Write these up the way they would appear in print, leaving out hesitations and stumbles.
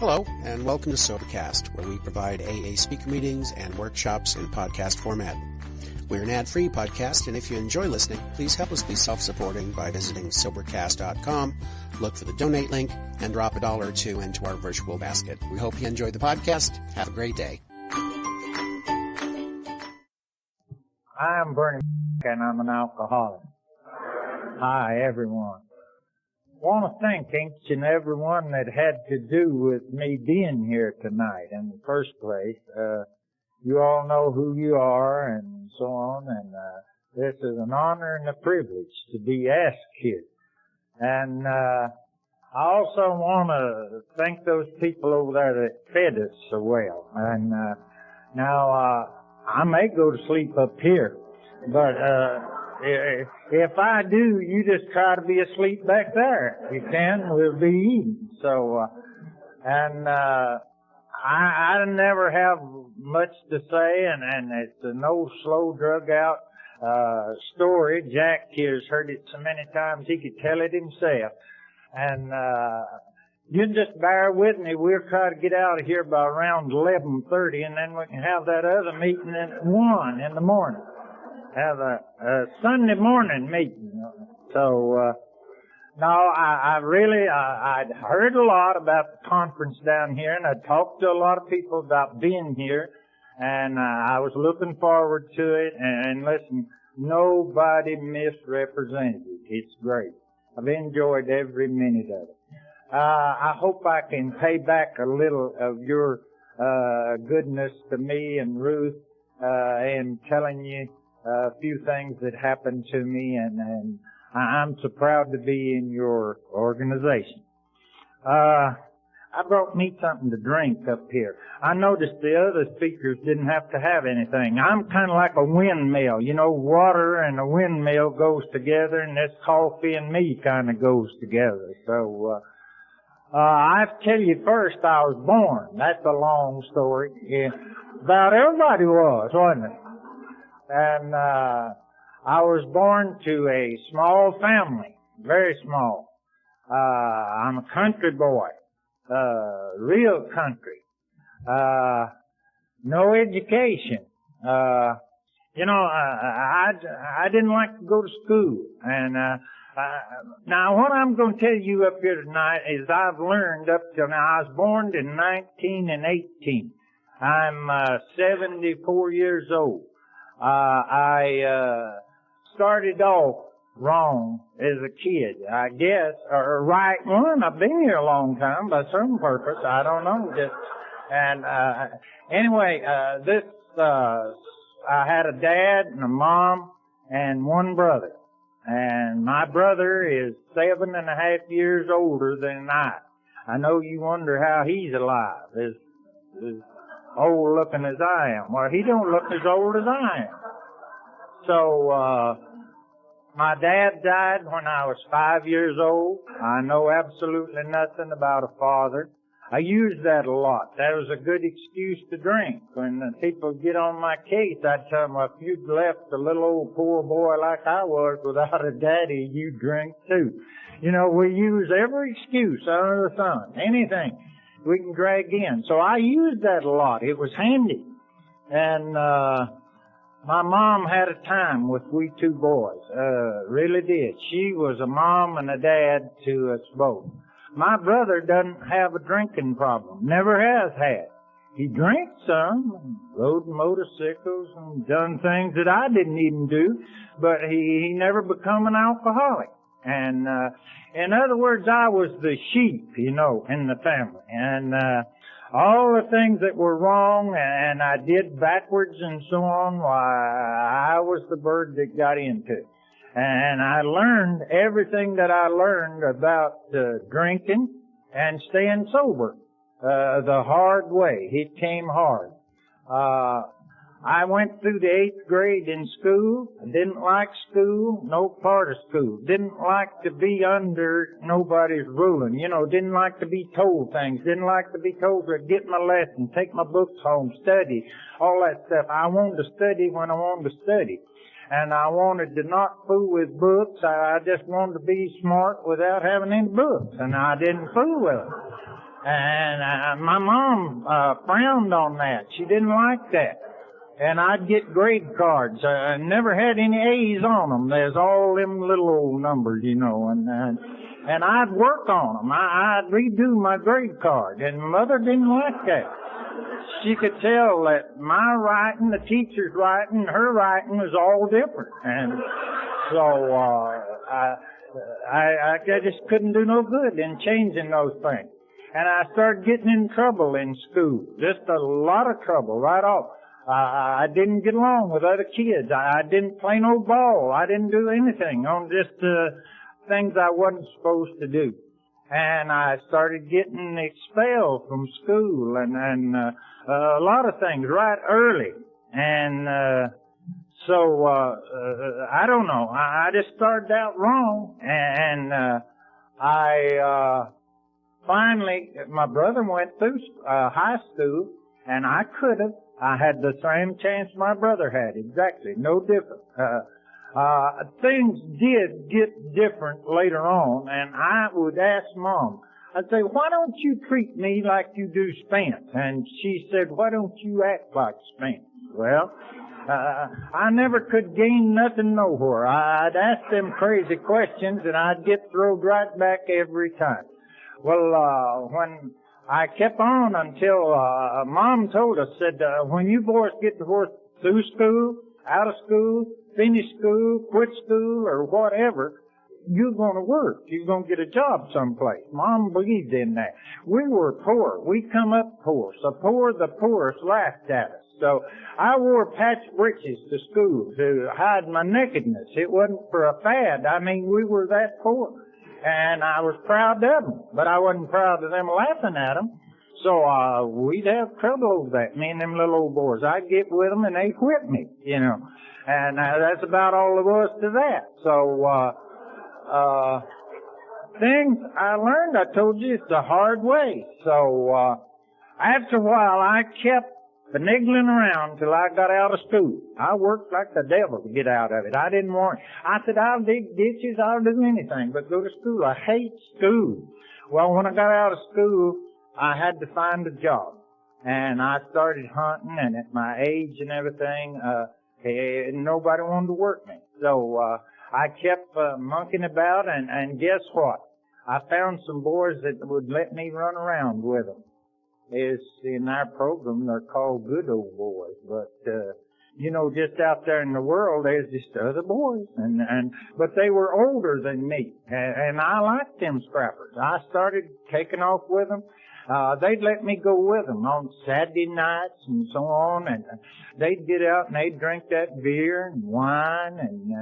Hello, and welcome to Sobercast, where we provide AA speaker meetings and workshops in podcast format. We're an ad-free podcast, and if you enjoy listening, please help us be self-supporting by visiting Sobercast.com, look for the donate link, and drop $1 or $2 into our virtual basket. We hope you enjoy the podcast. Have a great day. I'm Bernie, and I'm an alcoholic. Hi, everyone. I want to thank each and every one that had to do with me being here tonight in the first place. You all know who you are and so on, and this is an honor and a privilege to be asked here. And I also want to thank those people over there that fed us so well. And now I may go to sleep up here, but if I do, you just try to be asleep back there. If you can, we'll be eating. So, I never have much to say, and it's an old, slow, drug-out story. Jack here's heard it so many times he could tell it himself. And you just bear with me. We'll try to get out of here by around 11:30, and then we can have that other meeting at 1 in the morning. Have a Sunday morning meeting. So, no, I'd heard a lot about the conference down here, and I talked to a lot of people about being here, and I was looking forward to it, and listen, nobody misrepresented it. It's great. I've enjoyed every minute of it. I hope I can pay back a little of your goodness to me and Ruth, and telling you a few things that happened to me, and I'm so proud to be in your organization. I brought me something to drink up here. I noticed the other speakers didn't have to have anything. I'm kind of like a windmill. You know, water and a windmill goes together, and this coffee and me kind of goes together. So, I have to tell you first, I was born. That's a long story. Yeah. About everybody was, wasn't it? And I was born to a small family, very small. I'm a country boy, real country. No education. You know, I didn't like to go to school. And now what I'm going to tell you up here tonight is I've learned up till now. I was born in 1918. I'm 74 years old. I started off wrong as a kid, I guess, or right one. I've been here a long time by some purpose. I don't know. Anyway, I had a dad and a mom and one brother. And my brother is 7.5 years older than I. I know you wonder how he's alive. As old looking as I am. Well, he don't look as old as I am. So, my dad died when I was 5 years old. I know absolutely nothing about a father. I use that a lot. That was a good excuse to drink. When people get on my case, I'd tell them, well, if you'd left a little old poor boy like I was without a daddy, you'd drink too. You know, we use every excuse under the sun. Anything we can drag in. So I used that a lot. It was handy. And my mom had a time with we two boys. Really did. She was a mom and a dad to us both. My brother doesn't have a drinking problem. Never has had. He drank some, rode motorcycles and done things that I didn't even do, but he never become an alcoholic. And in other words, I was the sheep, you know, in the family. And all the things that were wrong and I did backwards and so on, why, I was the bird that got into it. And I learned everything that I learned about drinking and staying sober the hard way. It came hard. I went through the 8th grade in school. I didn't like school, no part of school. Didn't like to be under nobody's ruling. You know, didn't like to be told things. Didn't like to be told to get my lesson, take my books home, study, all that stuff. I wanted to study when I wanted to study. And I wanted to not fool with books. I just wanted to be smart without having any books. And I didn't fool with them. And my mom frowned on that. She didn't like that. And I'd get grade cards. I never had any A's on them. There's all them little old numbers, you know, and I'd work on them. I'd redo my grade card, and Mother didn't like that. She could tell that my writing, the teacher's writing, her writing was all different. And so I just couldn't do no good in changing those things. And I started getting in trouble in school, just a lot of trouble right off. I didn't get along with other kids. I didn't play no ball. I didn't do anything on just things I wasn't supposed to do. And I started getting expelled from school and a lot of things right early. And so I don't know. I just started out wrong. And I finally, my brother went through high school, and I could have. I had the same chance my brother had, exactly, no different. Things did get different later on, and I would ask Mom, I'd say, why don't you treat me like you do Spence? And she said, why don't you act like Spence? Well, I never could gain nothing nowhere. I'd ask them crazy questions, and I'd get thrown right back every time. Well, when I kept on until Mom told us, said, when you boys get through school, out of school, finish school, quit school, or whatever, you're going to work. You're going to get a job someplace. Mom believed in that. We were poor. We come up poor. So poor, the poorest laughed at us. So I wore patch breeches to school to hide my nakedness. It wasn't for a fad. I mean, we were that poor. And I was proud of them, but I wasn't proud of them laughing at them. So we'd have trouble over that, me and them little old boys. I'd get with them and they'd whip me, you know. And that's about all there was to that. So things I learned, I told you, it's the hard way. So after a while, I kept finagling around till I got out of school. I worked like the devil to get out of it. I didn't want it. I said, I'll dig ditches, I'll do anything but go to school. I hate school. Well, when I got out of school, I had to find a job. And I started hunting, and at my age and everything, nobody wanted to work me. So I kept monkeying about, and guess what? I found some boys that would let me run around with them. Is in our program, they're called good old boys, but you know, just out there in the world, there's just other boys, but they were older than me, and I liked them scrappers. I started taking off with them. They'd let me go with them on Saturday nights and so on, and they'd get out and they'd drink that beer and wine and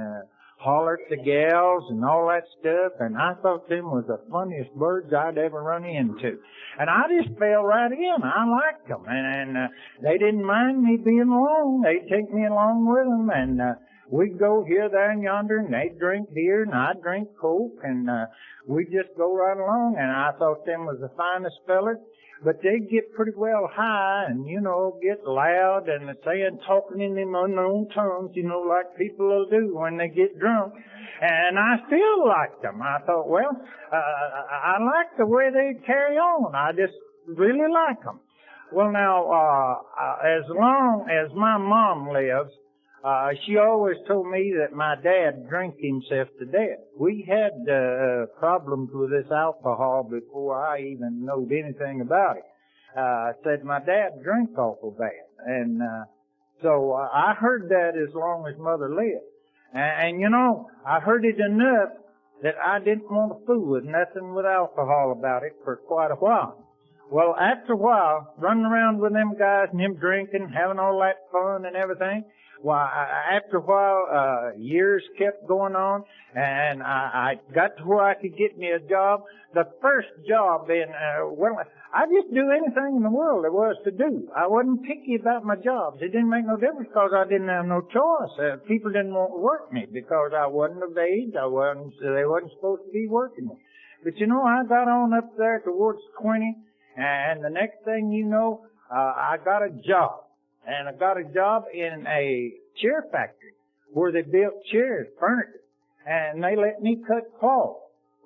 holler at the gals and all that stuff, and I thought them was the funniest birds I'd ever run into. And I just fell right in. I liked them, and they didn't mind me being along. They'd take me along with them, and we'd go here, there, and yonder, and they'd drink beer, and I'd drink Coke, and we'd just go right along, and I thought them was the finest fellers. But they'd get pretty well high and, you know, get loud and talking in them unknown tongues, you know, like people will do when they get drunk. And I still liked them. I thought, well, I like the way they carry on. I just really like them. Well, now, as long as my mom lives, she always told me that my dad drank himself to death. We had problems with this alcohol before I even knowed anything about it. Said my dad drank awful bad. And so I heard that as long as Mother lived. And you know, I heard it enough that I didn't want to fool with nothing with alcohol about it for quite a while. Well, after a while, running around with them guys and them drinking, having all that fun and everything, well, after a while, years kept going on, and I got to where I could get me a job. The first job in, I just do anything in the world there was to do. I wasn't picky about my jobs. It didn't make no difference because I didn't have no choice. People didn't want to work me because I wasn't of age. They wasn't supposed to be working me. But you know, I got on up there towards 20, and the next thing you know, I got a job. And I got a job in a chair factory where they built chairs, furniture. And they let me cut cloth.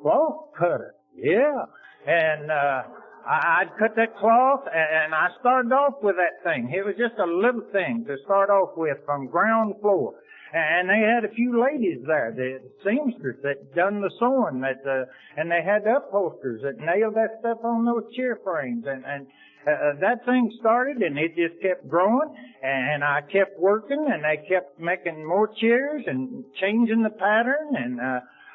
Cloth cutter. Yeah. And I'd cut that cloth, and I started off with that thing. It was just a little thing to start off with from ground floor. And they had a few ladies there, the seamsters that done the sewing, and they had the upholsters that nailed that stuff on those chair frames. And that thing started, and it just kept growing, and I kept working, and they kept making more chairs and changing the pattern, and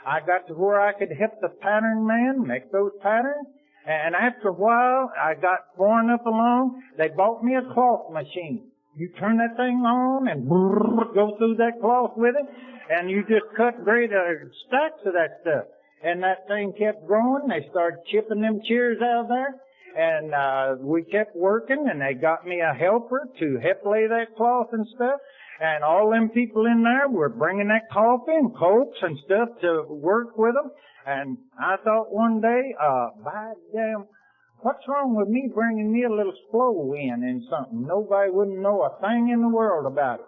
I got to where I could help the pattern man make those patterns. And after a while, I got far enough along, they bought me a cloth machine. You turn that thing on and go through that cloth with it, and you just cut great stacks of that stuff. And that thing kept growing. They started chipping them chairs out of there, and we kept working, and they got me a helper to help lay that cloth and stuff. And all them people in there were bringing that coffee and cokes and stuff to work with them. And I thought one day, by damn, what's wrong with me bringing me a little slow in something? Nobody wouldn't know a thing in the world about it.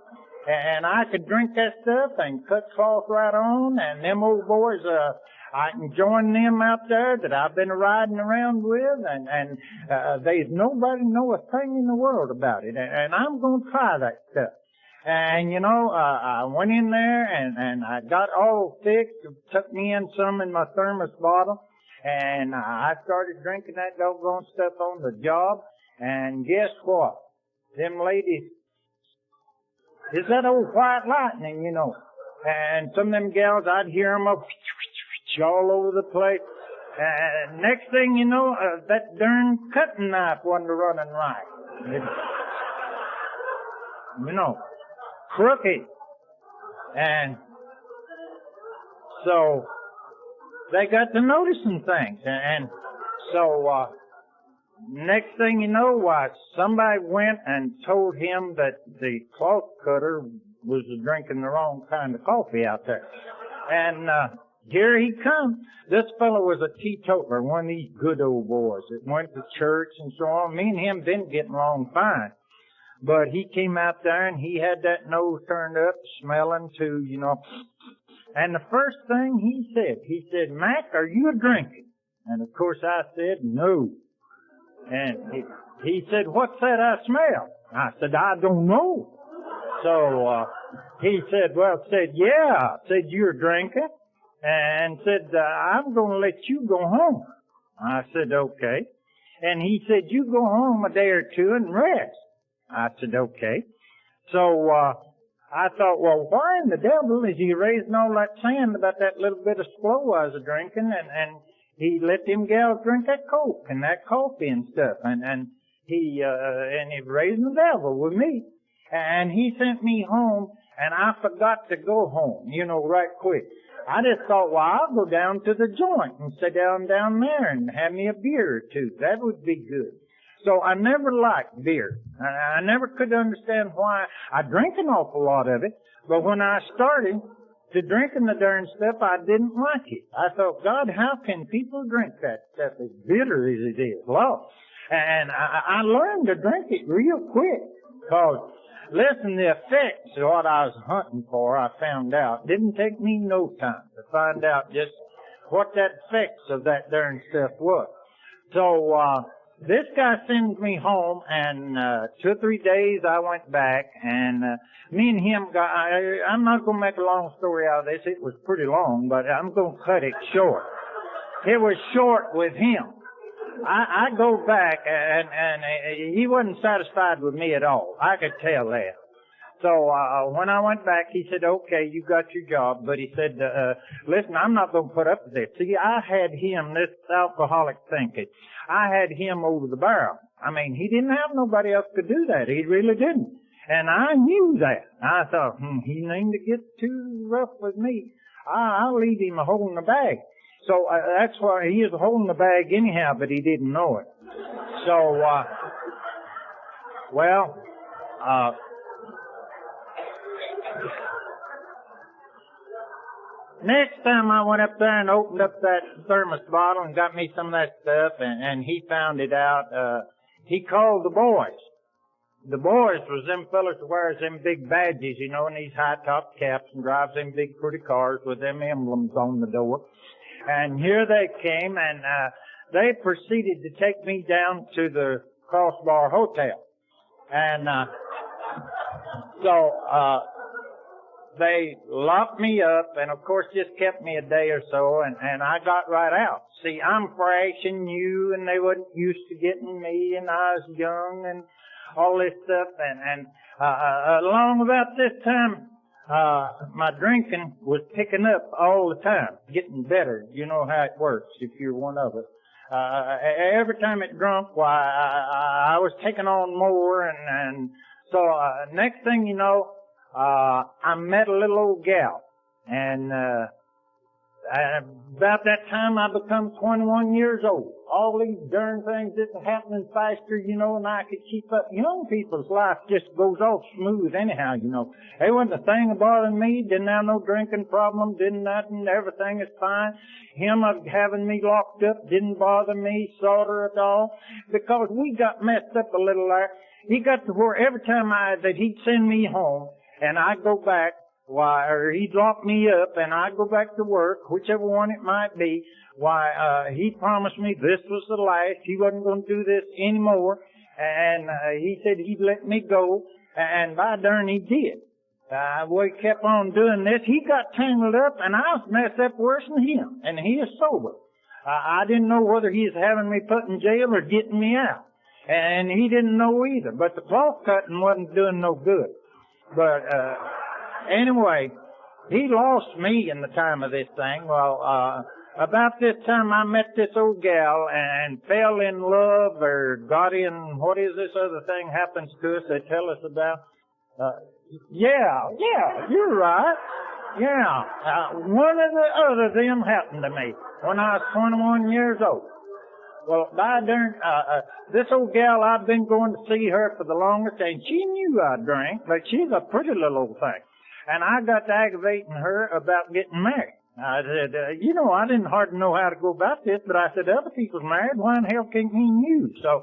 And I could drink that stuff and cut cloth right on, and them old boys, I can join them out there that I've been riding around with, and there's nobody know a thing in the world about it. And I'm going to try that stuff. And, you know, I went in there and I got all fixed, took me in some in my thermos bottle, and I started drinking that doggone stuff on the job. And guess what? Them ladies, it's that old white lightning, you know. And some of them gals, I'd hear them up all over the place. And next thing you know, that darn cutting knife wasn't running right. You know, crooked. And so they got to noticing things. And so next thing you know, why, somebody went and told him that the cloth cutter was drinking the wrong kind of coffee out there. And here he comes. This fellow was a teetotaler, one of these good old boys that went to church and so on. Me and him been getting along fine. But he came out there and he had that nose turned up, smelling too, you know. And the first thing he said, Mac, are you a drinking? And of course I said, no. And he said, what's that I smell? I said, I don't know. So he said, yeah. Said, you're drinking? And said, I'm going to let you go home. I said, okay. And he said, you go home a day or two and rest. I said, okay. So I thought, well, why in the devil is he raising all that sand about that little bit of slow I was drinking? And he let them gals drink that coke and that coffee and stuff. And he raising the devil with me. And he sent me home, and I forgot to go home, you know, right quick. I just thought, well, I'll go down to the joint and sit down there and have me a beer or two. That would be good. So I never liked beer. I never could understand why. I drank an awful lot of it, but when I started to drinking the darn stuff, I didn't like it. I thought, God, how can people drink that stuff as bitter as it is? Lord. And I learned to drink it real quick. Cause, listen, the effects of what I was hunting for, I found out. Didn't take me no time to find out just what that effects of that darn stuff was. So, this guy sends me home, and 2 or 3 days I went back, and me and him got, I'm not going to make a long story out of this. It was pretty long, but I'm going to cut it short. It was short with him. I go back, and he wasn't satisfied with me at all. I could tell that. So when I went back, he said, okay, you got your job. But he said, listen, I'm not going to put up with this. See, I had him, this alcoholic thinking, I had him over the barrel. I mean, he didn't have nobody else to do that. He really didn't. And I knew that. I thought, he needn't to get too rough with me. I'll leave him a hole in the bag. So that's why he is a hole in the bag anyhow, but he didn't know it. So, next time I went up there and opened up that thermos bottle and got me some of that stuff, and he found it out, he called the boys. The boys was them fellas that wears them big badges, you know, and these high-top caps and drives them big pretty cars with them emblems on the door. And here they came, and they proceeded to take me down to the Crossbar Hotel. And, they locked me up and of course just kept me a day or so and I got right out. See, I'm fresh and new and they wasn't used to getting me and I was young and all this stuff and along about this time, my drinking was picking up all the time, getting better. You know how it works if you're one of us. Every time it drunk, why, I was taking on more and so, next thing you know, I met a little old gal and, about that time I become 21 years old. All these darn things just happening faster, you know, and I could keep up. Young people's life just goes off smooth anyhow, you know. There wasn't a thing bothering me, didn't have no drinking problem, didn't nothing, everything is fine. Him having me locked up didn't bother me, sorta at all, because we got messed up a little there. He got to where every time that he'd send me home, and I'd go back, why, or he'd lock me up and I'd go back to work, whichever one it might be. Why, he promised me this was the last. He wasn't going to do this anymore. And, he said he'd let me go. And by darn, he did. We kept on doing this. He got tangled up and I was messed up worse than him. And he is sober. I didn't know whether he was having me put in jail or getting me out. And he didn't know either. But the cloth cutting wasn't doing no good. But, anyway, he lost me in the time of this thing. Well, about this time I met this old gal and fell in love or got in, what is this other thing happens to us they tell us about? Yeah, you're right. Yeah, one of the other them happened to me when I was 21 years old. Well, by darn, this old gal, I've been going to see her for the longest, and she knew I drank, but she's a pretty little old thing. And I got to aggravating her about getting married. I said, you know, I didn't hardly know how to go about this, but I said, other people's married, why in hell can't me you? So,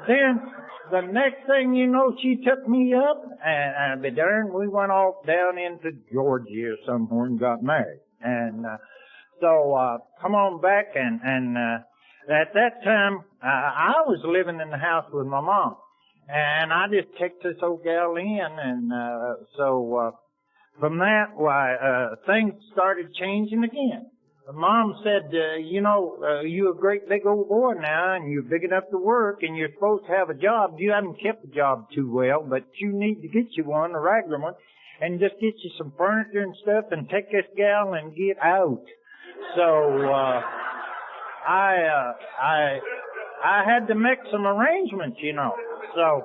then, the next thing you know, she took me up, and be darned, we went off down into Georgia or somewhere and got married. And, so, come on back and, at that time, I was living in the house with my mom. And I just kicked this old gal in and, from that, things started changing again. Mom said, you know, you're a great big old boy now and you're big enough to work and you're supposed to have a job. You haven't kept the job too well, but you need to get you one, a regular one, and just get you some furniture and stuff and take this gal and get out. So, I had to make some arrangements, you know. So,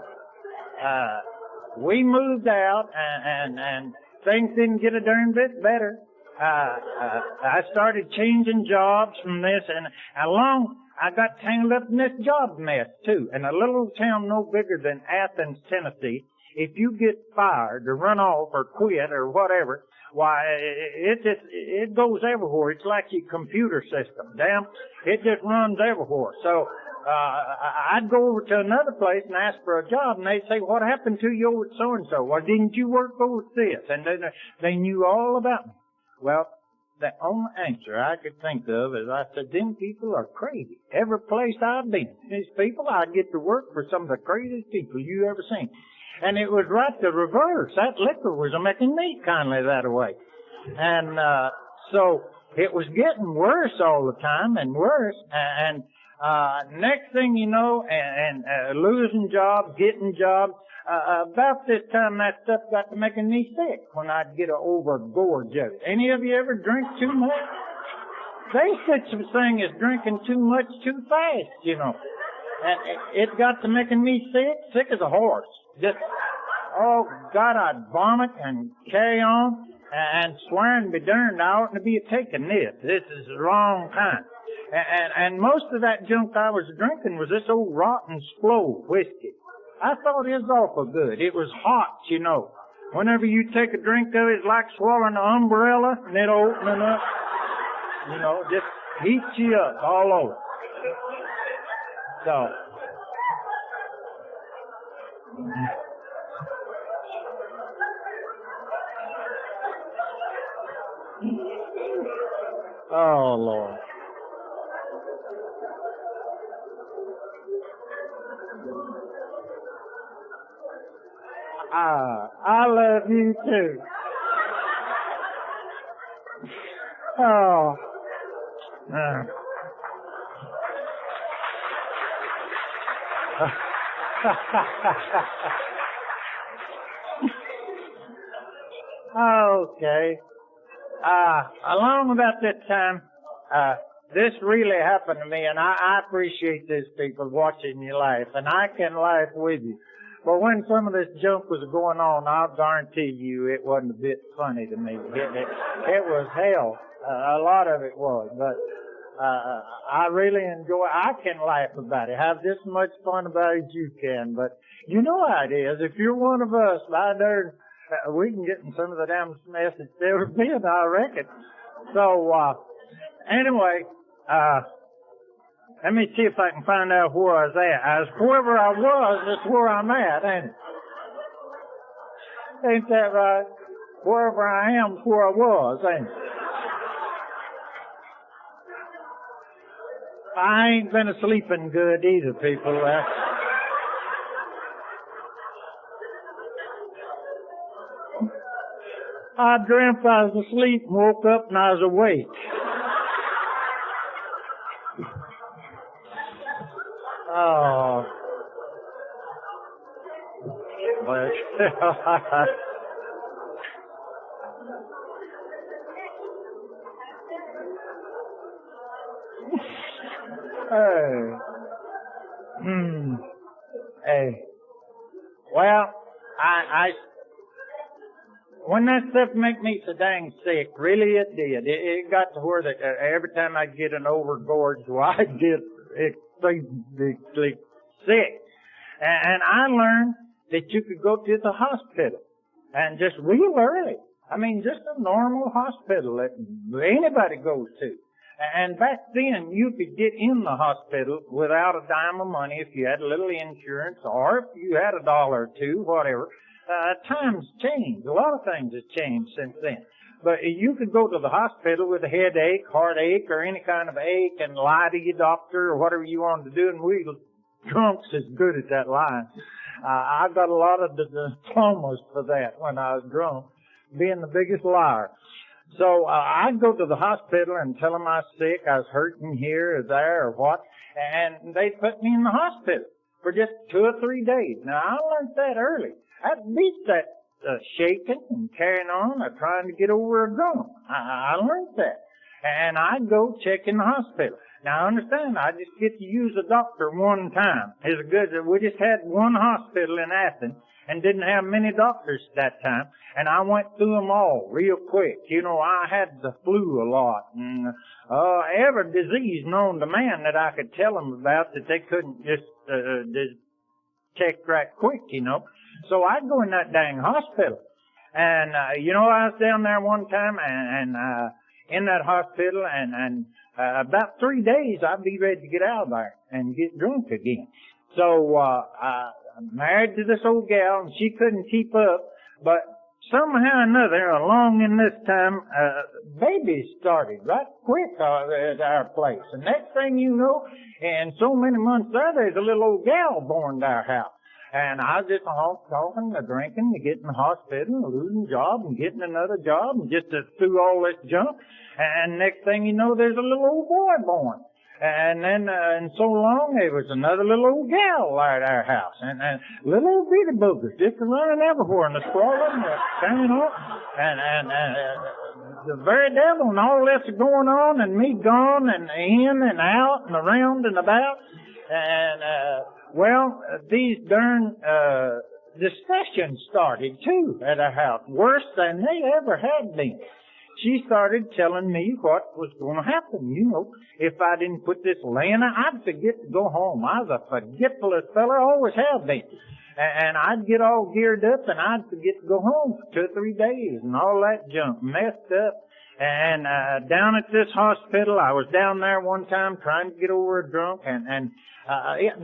we moved out and things didn't get a darn bit better. I started changing jobs from this and I got tangled up in this job mess too. In a little town no bigger than Athens, Tennessee, if you get fired or run off or quit or whatever, why, it goes everywhere. It's like your computer system. Damn, it just runs everywhere. So, I'd go over to another place and ask for a job, and they'd say, what happened to you over at so-and-so? Well, didn't you work over at this? And they knew all about me. Well, the only answer I could think of is I said, them people are crazy. Every place I've been, these people, I get to work for some of the craziest people you ever seen. And it was right the reverse. That liquor was making me kindly that way. And, so it was getting worse all the time and worse. And, next thing you know, and losing jobs, getting jobs, about this time that stuff got to making me sick when I'd get overgorge of it. Any of you ever drink too much? There's such a thing as drinking too much too fast, you know. And it got to making me sick as a horse. Just, oh God, I'd vomit and carry on and swearing be darned, I oughtn't to be taking this. This is the wrong time. And most of that junk I was drinking was this old rotten slow whiskey. I thought it was awful good. It was hot, you know. Whenever you take a drink of it, it's like swallowing an umbrella and it opening up. You know, just heats you up all over. So. Oh, Lord. I love you too. Oh. Okay. Along about that time, this really happened to me, and I appreciate this, people, watching you laugh, and I can laugh with you. But when some of this junk was going on, I'll guarantee you it wasn't a bit funny to me. It was hell. A lot of it was, but I really enjoy it. I can laugh about it, have just as much fun about it as you can, but you know how it is. If you're one of us, by there, we can get in some of the damn mess that's ever been, I reckon. So, anyway, let me see if I can find out where I was at. As wherever I was, that's where I'm at, ain't it? Ain't that right? Wherever I am is where I was, ain't it? I ain't been sleeping good either, people. I dreamt I was asleep and woke up and I was awake. Oh. But, hey. Hey. Well, when that stuff make me so dang sick, really it did. It got to where that every time I get an overgorged, I get extremely sick. And I learned that you could go to the hospital and just real early. I mean, just a normal hospital that anybody goes to. And back then, you could get in the hospital without a dime of money if you had a little insurance or if you had $1 or $2, whatever. Times changed. A lot of things have changed since then. But you could go to the hospital with a headache, heartache, or any kind of ache and lie to your doctor or whatever you wanted to do, and we drunks is good at that lying. I got a lot of diplomas for that when I was drunk, being the biggest liar. So I'd go to the hospital and tell them I was sick, I was hurting here or there or what, and they'd put me in the hospital for just 2 or 3 days. Now, I learned that early. That beats that shaking and carrying on or trying to get over a drunk. I learned that. And I'd go check in the hospital. Now, understand, I just get to use a doctor one time. It's good that we just had one hospital in Athens and didn't have many doctors at that time. And I went through them all real quick. You know, I had the flu a lot. And every disease known to man that I could tell them about that they couldn't just check right quick, you know. So I'd go in that dang hospital. And, you know, I was down there one time and in that hospital and about 3 days I'd be ready to get out of there and get drunk again. So, I'm married to this old gal and she couldn't keep up, but somehow or another along in this time, babies started right quick at our place. And next thing you know, in so many months there's a little old gal born to our house. And I was just talking, drinking, getting in the hospital, losing job, and getting another job, and just through all this junk. And next thing you know, there's a little old boy born. And then, and so long, there was another little old gal at our house. And little old bitty boogers just running everywhere, and the sprawling, carrying on. And the very devil, and all this is going on, and me gone, and in, and out, and around, and about. And, well, these darn discussions started, too, at our house, worse than they ever had been. She started telling me what was going to happen. You know, if I didn't put this laying, I'd forget to go home. I was a forgetful feller, always have been. And I'd get all geared up, and I'd forget to go home for 2 or 3 days, and all that junk messed up. And down at this hospital, I was down there one time trying to get over a drunk, and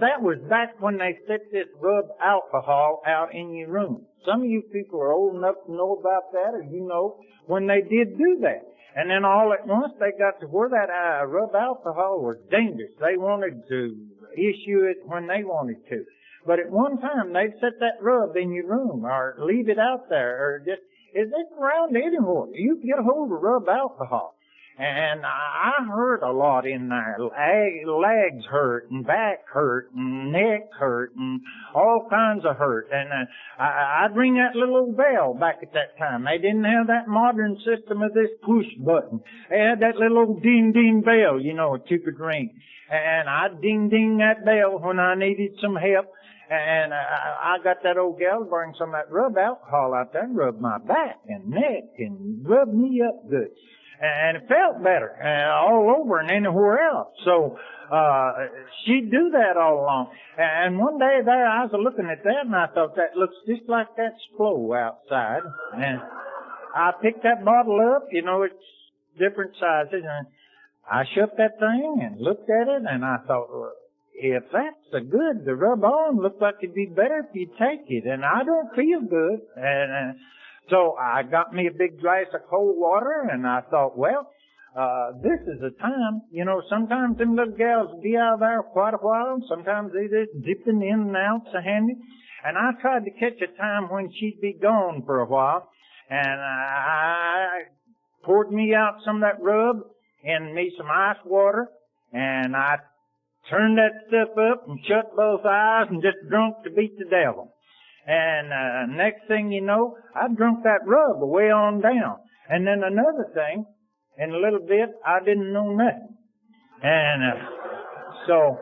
that was back when they set this rub alcohol out in your room. Some of you people are old enough to know about that, or you know when they did do that. And then all at once they got to where that rub alcohol was dangerous. They wanted to issue it when they wanted to. But at one time, they'd set that rub in your room or leave it out there or just, it's around anywhere. You can get a hold of rub alcohol. And I hurt a lot in there. Legs hurt and back hurt and neck hurt and all kinds of hurt. And I'd ring that little old bell back at that time. They didn't have that modern system of this push button. They had that little old ding-ding bell, you know, that you could ring. And I'd ding-ding that bell when I needed some help. And I got that old gal to bring some of that rub alcohol out there and rub my back and neck and rub me up good. And it felt better all over and anywhere else. So she'd do that all along. And one day there, I was looking at that, and I thought, that looks just like that flow outside. And I picked that bottle up. You know, it's different sizes. And I shook that thing and looked at it, and I thought, well, if that's so good to rub on, looks like it'd be better if you take it. And I don't feel good. And so I got me a big glass of cold water, and I thought, well, this is the time. You know, sometimes them little gals be out there quite a while. Sometimes they just dipping in and out so handy. And I tried to catch a time when she'd be gone for a while. And I poured me out some of that rub and me some ice water. And I turned that stuff up and shut both eyes and just drunk to beat the devil. And next thing you know, I drunk that rub away on down. And then another thing, in a little bit, I didn't know nothing. And so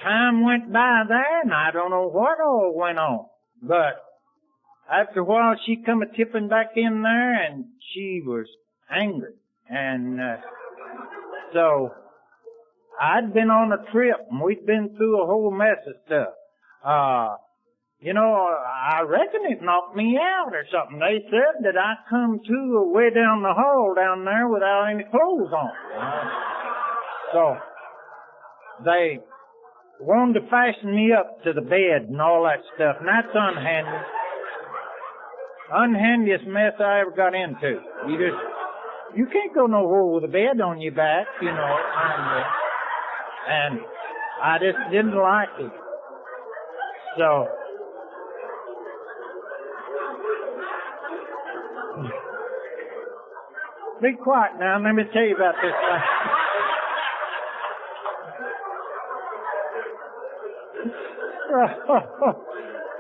time went by there, and I don't know what all went on. But after a while, she come a tipping back in there, and she was angry. And so I'd been on a trip, and we'd been through a whole mess of stuff. You know, I reckon it knocked me out or something. They said that I come to way down the hall down there without any clothes on. So they wanted to fasten me up to the bed and all that stuff, and that's unhandy. Unhandiest mess I ever got into. You can't go nowhere with a bed on your back, you know. And I just didn't like it. So be quiet now. Let me tell you about this thing.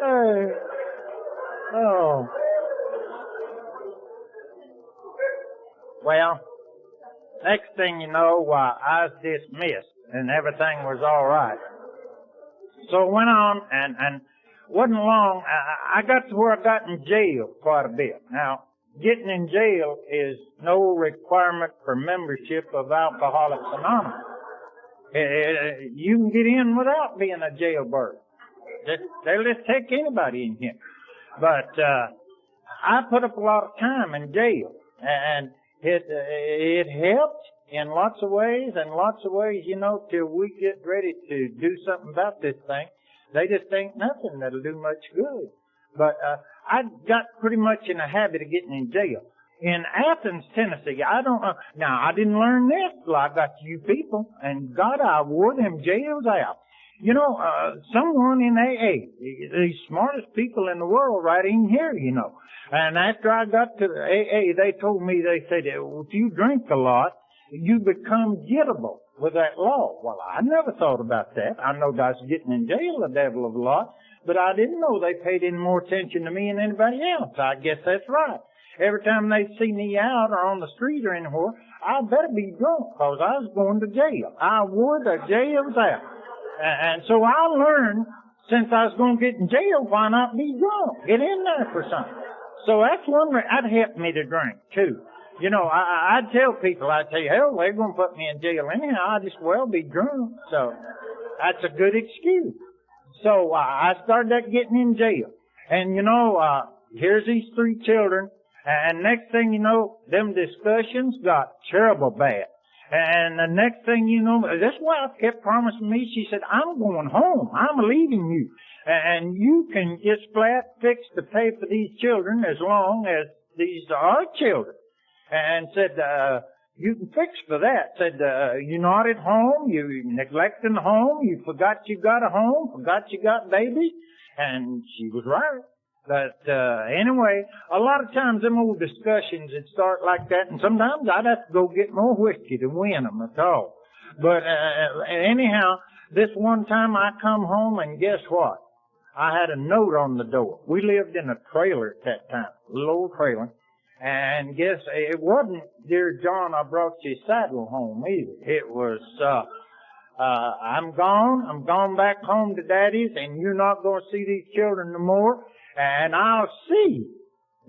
Hey. Oh. Well, next thing you know, I was dismissed and everything was all right. So it went on and wasn't long. I got to where I got in jail quite a bit. Now, getting in jail is no requirement for membership of Alcoholics Anonymous. You can get in without being a jailbird. They'll just take anybody in here. But I put up a lot of time in jail, and it helped in lots of ways, you know, till we get ready to do something about this thing. They just think nothing that'll do much good. But I got pretty much in a habit of getting in jail. In Athens, Tennessee, I don't know. Now, I didn't learn this till I got to you people. And God, I wore them jails out. You know, someone in AA, the smartest people in the world right in here, you know. And after I got to AA, they told me, they said, if you drink a lot, you become gettable with that law. Well, I never thought about that. I know I was getting in jail a devil of a lot. But I didn't know they paid any more attention to me than anybody else. I guess that's right. Every time they see me out or on the street or anywhere, I better be drunk because I was going to jail. I wore the jails out. And so I learned, since I was going to get in jail, why not be drunk? Get in there for something. So that's one way. That helped me to drink, too. You know, I'd tell people, I'd say, hell, they're going to put me in jail anyhow. I'd just well be drunk. So that's a good excuse. So I started getting in jail. And, you know, here's these 3 children. And next thing you know, them discussions got terrible bad. And the next thing you know, this wife kept promising me, she said, I'm going home. I'm leaving you. And you can just flat fix to pay for these children as long as these are children. And said, You can fix for that. Said, you're not at home, you're neglecting the home, you forgot you got a home, forgot you got babies. And she was right. But, anyway, a lot of times them old discussions would start like that, and sometimes I'd have to go get more whiskey to win them at all. But, anyhow, this one time I come home, and guess what? I had a note on the door. We lived in a trailer at that time, a little old trailer. And guess it wasn't, "Dear John, I brought you a saddle home," either. It was, I'm gone back home to Daddy's, and you're not going to see these children no more, and I'll see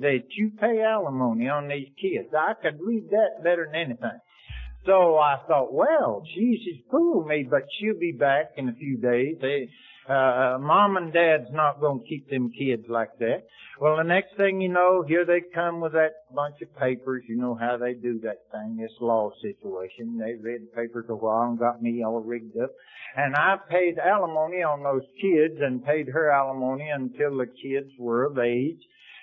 that you pay alimony on these kids. I could read that better than anything. So I thought, well, she's fooled me, but she'll be back in a few days. Mom and Dad's not going to keep them kids like that. Well, the next thing you know, here they come with that bunch of papers. You know how they do that thing, this law situation. They read the papers a while and got me all rigged up. And I paid alimony on those kids and paid her alimony until the kids were of age.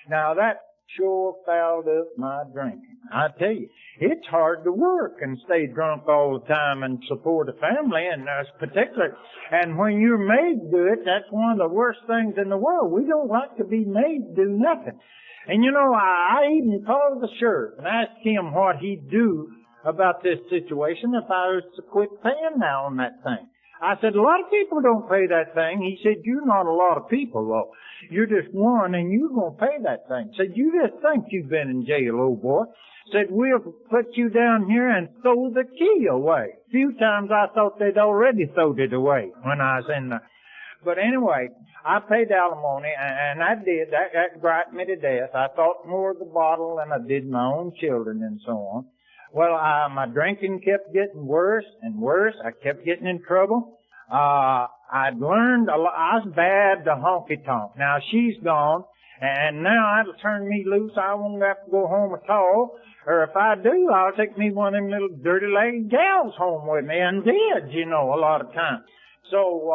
Now that sure fouled up my drinking. I tell you, it's hard to work and stay drunk all the time and support a family, and particularly, and when you're made to do it, that's one of the worst things in the world. We don't like to be made to do nothing. And you know, I even called the sheriff and asked him what he'd do about this situation if I was to quit paying now on that thing. I said, a lot of people don't pay that thing. He said, you're not a lot of people, though. You're just one, and you're going to pay that thing. Said, you just think you've been in jail, old boy. Said, we'll put you down here and throw the key away. A few times I thought they'd already thrown it away when I was in there. But anyway, I paid alimony, and I did. That frightened me to death. I thought more of the bottle than I did my own children and so on. Well, my drinking kept getting worse and worse. I kept getting in trouble. I'd learned a lot. I was bad to honky-tonk. Now she's gone, and now it'll turn me loose. I won't have to go home at all. Or if I do, I'll take me one of them little dirty-legged gals home with me, and did, you know, a lot of times. So,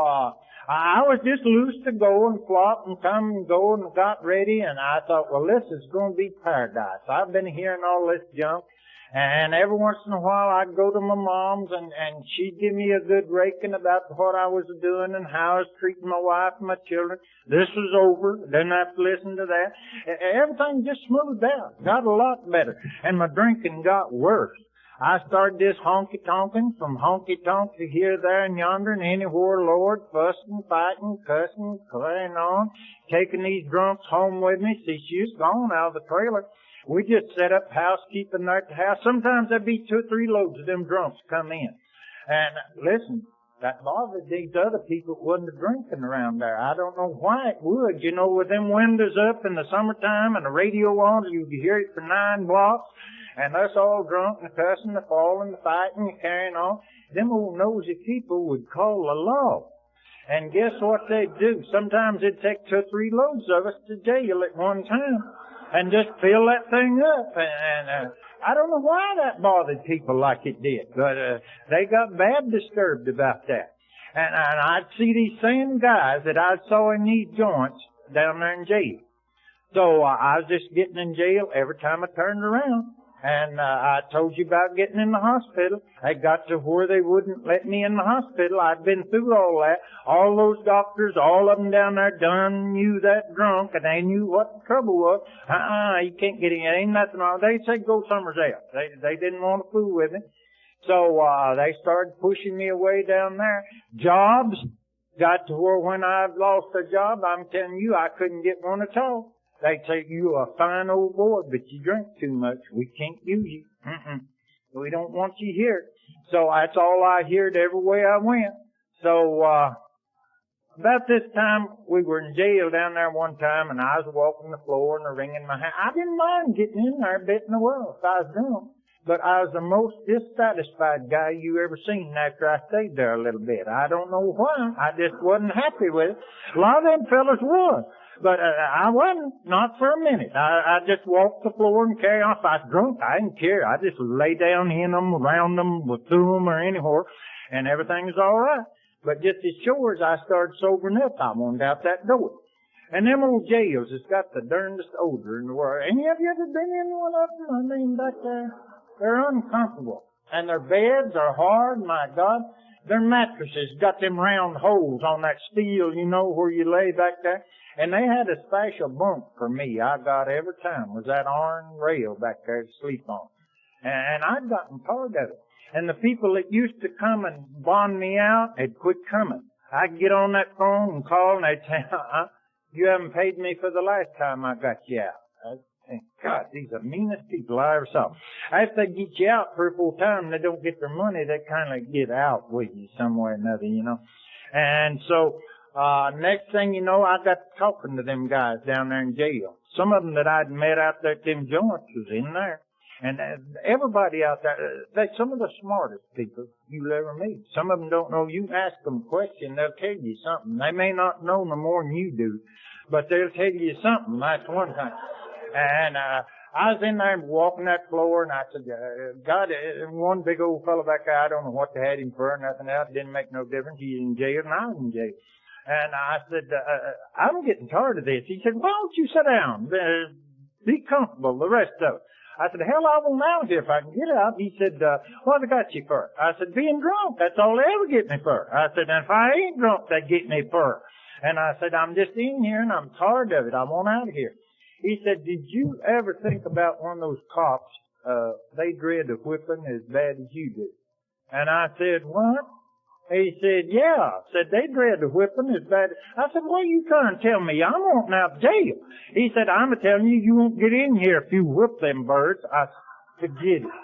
I was just loose to go and flop and come and go and got ready, and I thought, well, this is going to be paradise. I've been hearing all this junk. And every once in a while I'd go to my mom's and she'd give me a good raking about what I was doing and how I was treating my wife and my children. This was over. Didn't have to listen to that. Everything just smoothed out. Got a lot better. And my drinking got worse. I started this honky-tonking, from honky-tonk to here, there, and yonder, and anywhere, Lord, fussing, fighting, cussing, carrying on, taking these drunks home with me. See, she was gone out of the trailer. We just set up housekeeping there at the house. Sometimes there'd be 2 or 3 loads of them drunks come in. And listen, that bothered these other people that wasn't drinking around there. I don't know why it would. You know, with them windows up in the summertime and the radio on, you could hear it for 9 blocks. And us all drunk and cussing, the falling, the fighting, and carrying on. Them old nosy people would call the law. And guess what they'd do? Sometimes they'd take 2 or 3 loads of us to jail at one time. And just fill that thing up. And I don't know why that bothered people like it did, but they got bad disturbed about that. And I'd see these same guys that I saw in these joints down there in jail. So I was just getting in jail every time I turned around. And I told you about getting in the hospital. I got to where they wouldn't let me in the hospital. I'd been through all that. All those doctors, all of them down there done knew that drunk, and they knew what the trouble was. You can't get in. Ain't nothing wrong. They said go somewhere else. They didn't want to fool with me. So they started pushing me away down there. Jobs got to where when I lost a job, I'm telling you, I couldn't get one at all. They'd say, you're a fine old boy, but you drink too much. We can't use you. We don't want you here. So that's all I heard every way I went. So, about this time, we were in jail down there one time, and I was walking the floor and wringing my hand. I didn't mind getting in there a bit in the world if I was drunk. But I was the most dissatisfied guy you ever seen after I stayed there a little bit. I don't know why. I just wasn't happy with it. A lot of them fellas was. But I wasn't, not for a minute. I just walked the floor and carry on. If I was drunk, I didn't care. I just lay down in them, around them, through them, or anywhere, and everything was all right. But just as sure as I started sobering up, I wanted out that door. And them old jails has got the darndest odor in the world. Any of you ever been in one of them? I mean, back there? They're uncomfortable. And their beds are hard, my God. Their mattresses got them round holes on that steel, you know, where you lay back there. And they had a special bunk for me I got every time, was that iron rail back there to sleep on. And I'd gotten tired of it. And the people that used to come and bond me out had quit coming. I'd get on that phone and call and they'd say, you haven't paid me for the last time I got you out. I'd think, God, these are the meanest people I ever saw. If they get you out 3 or 4 times and they don't get their money, they kind of get out with you some way or another, you know. And so, next thing you know, I got talking to them guys down there in jail. Some of them that I'd met out there at them joints was in there. And everybody out there, they're some of the smartest people you'll ever meet. Some of them don't know. You ask them a question, they'll tell you something. They may not know no more than you do, but they'll tell you something. That's one thing. And I was in there walking that floor, and I said, God, one big old fellow back there, I don't know what they had him for, nothing else. It didn't make no difference. He's in jail, and I was in jail. And I said, I'm getting tired of this. He said, why don't you sit down? Be comfortable, the rest of it. I said, hell, I won't out here if I can get out. He said, what have they got you for? I said, being drunk. That's all they ever get me for. I said, and if I ain't drunk, they get me for. And I said, I'm just in here and I'm tired of it. I want out of here. He said, did you ever think about one of those cops, they dread a whipping as bad as you do? And I said, what? He said, yeah. Said, they dread a whipping as bad. I said, what are you trying to tell me? I'm wanting out of jail. He said, I'm telling you, you won't get in here if you whip them birds. I said, forget it.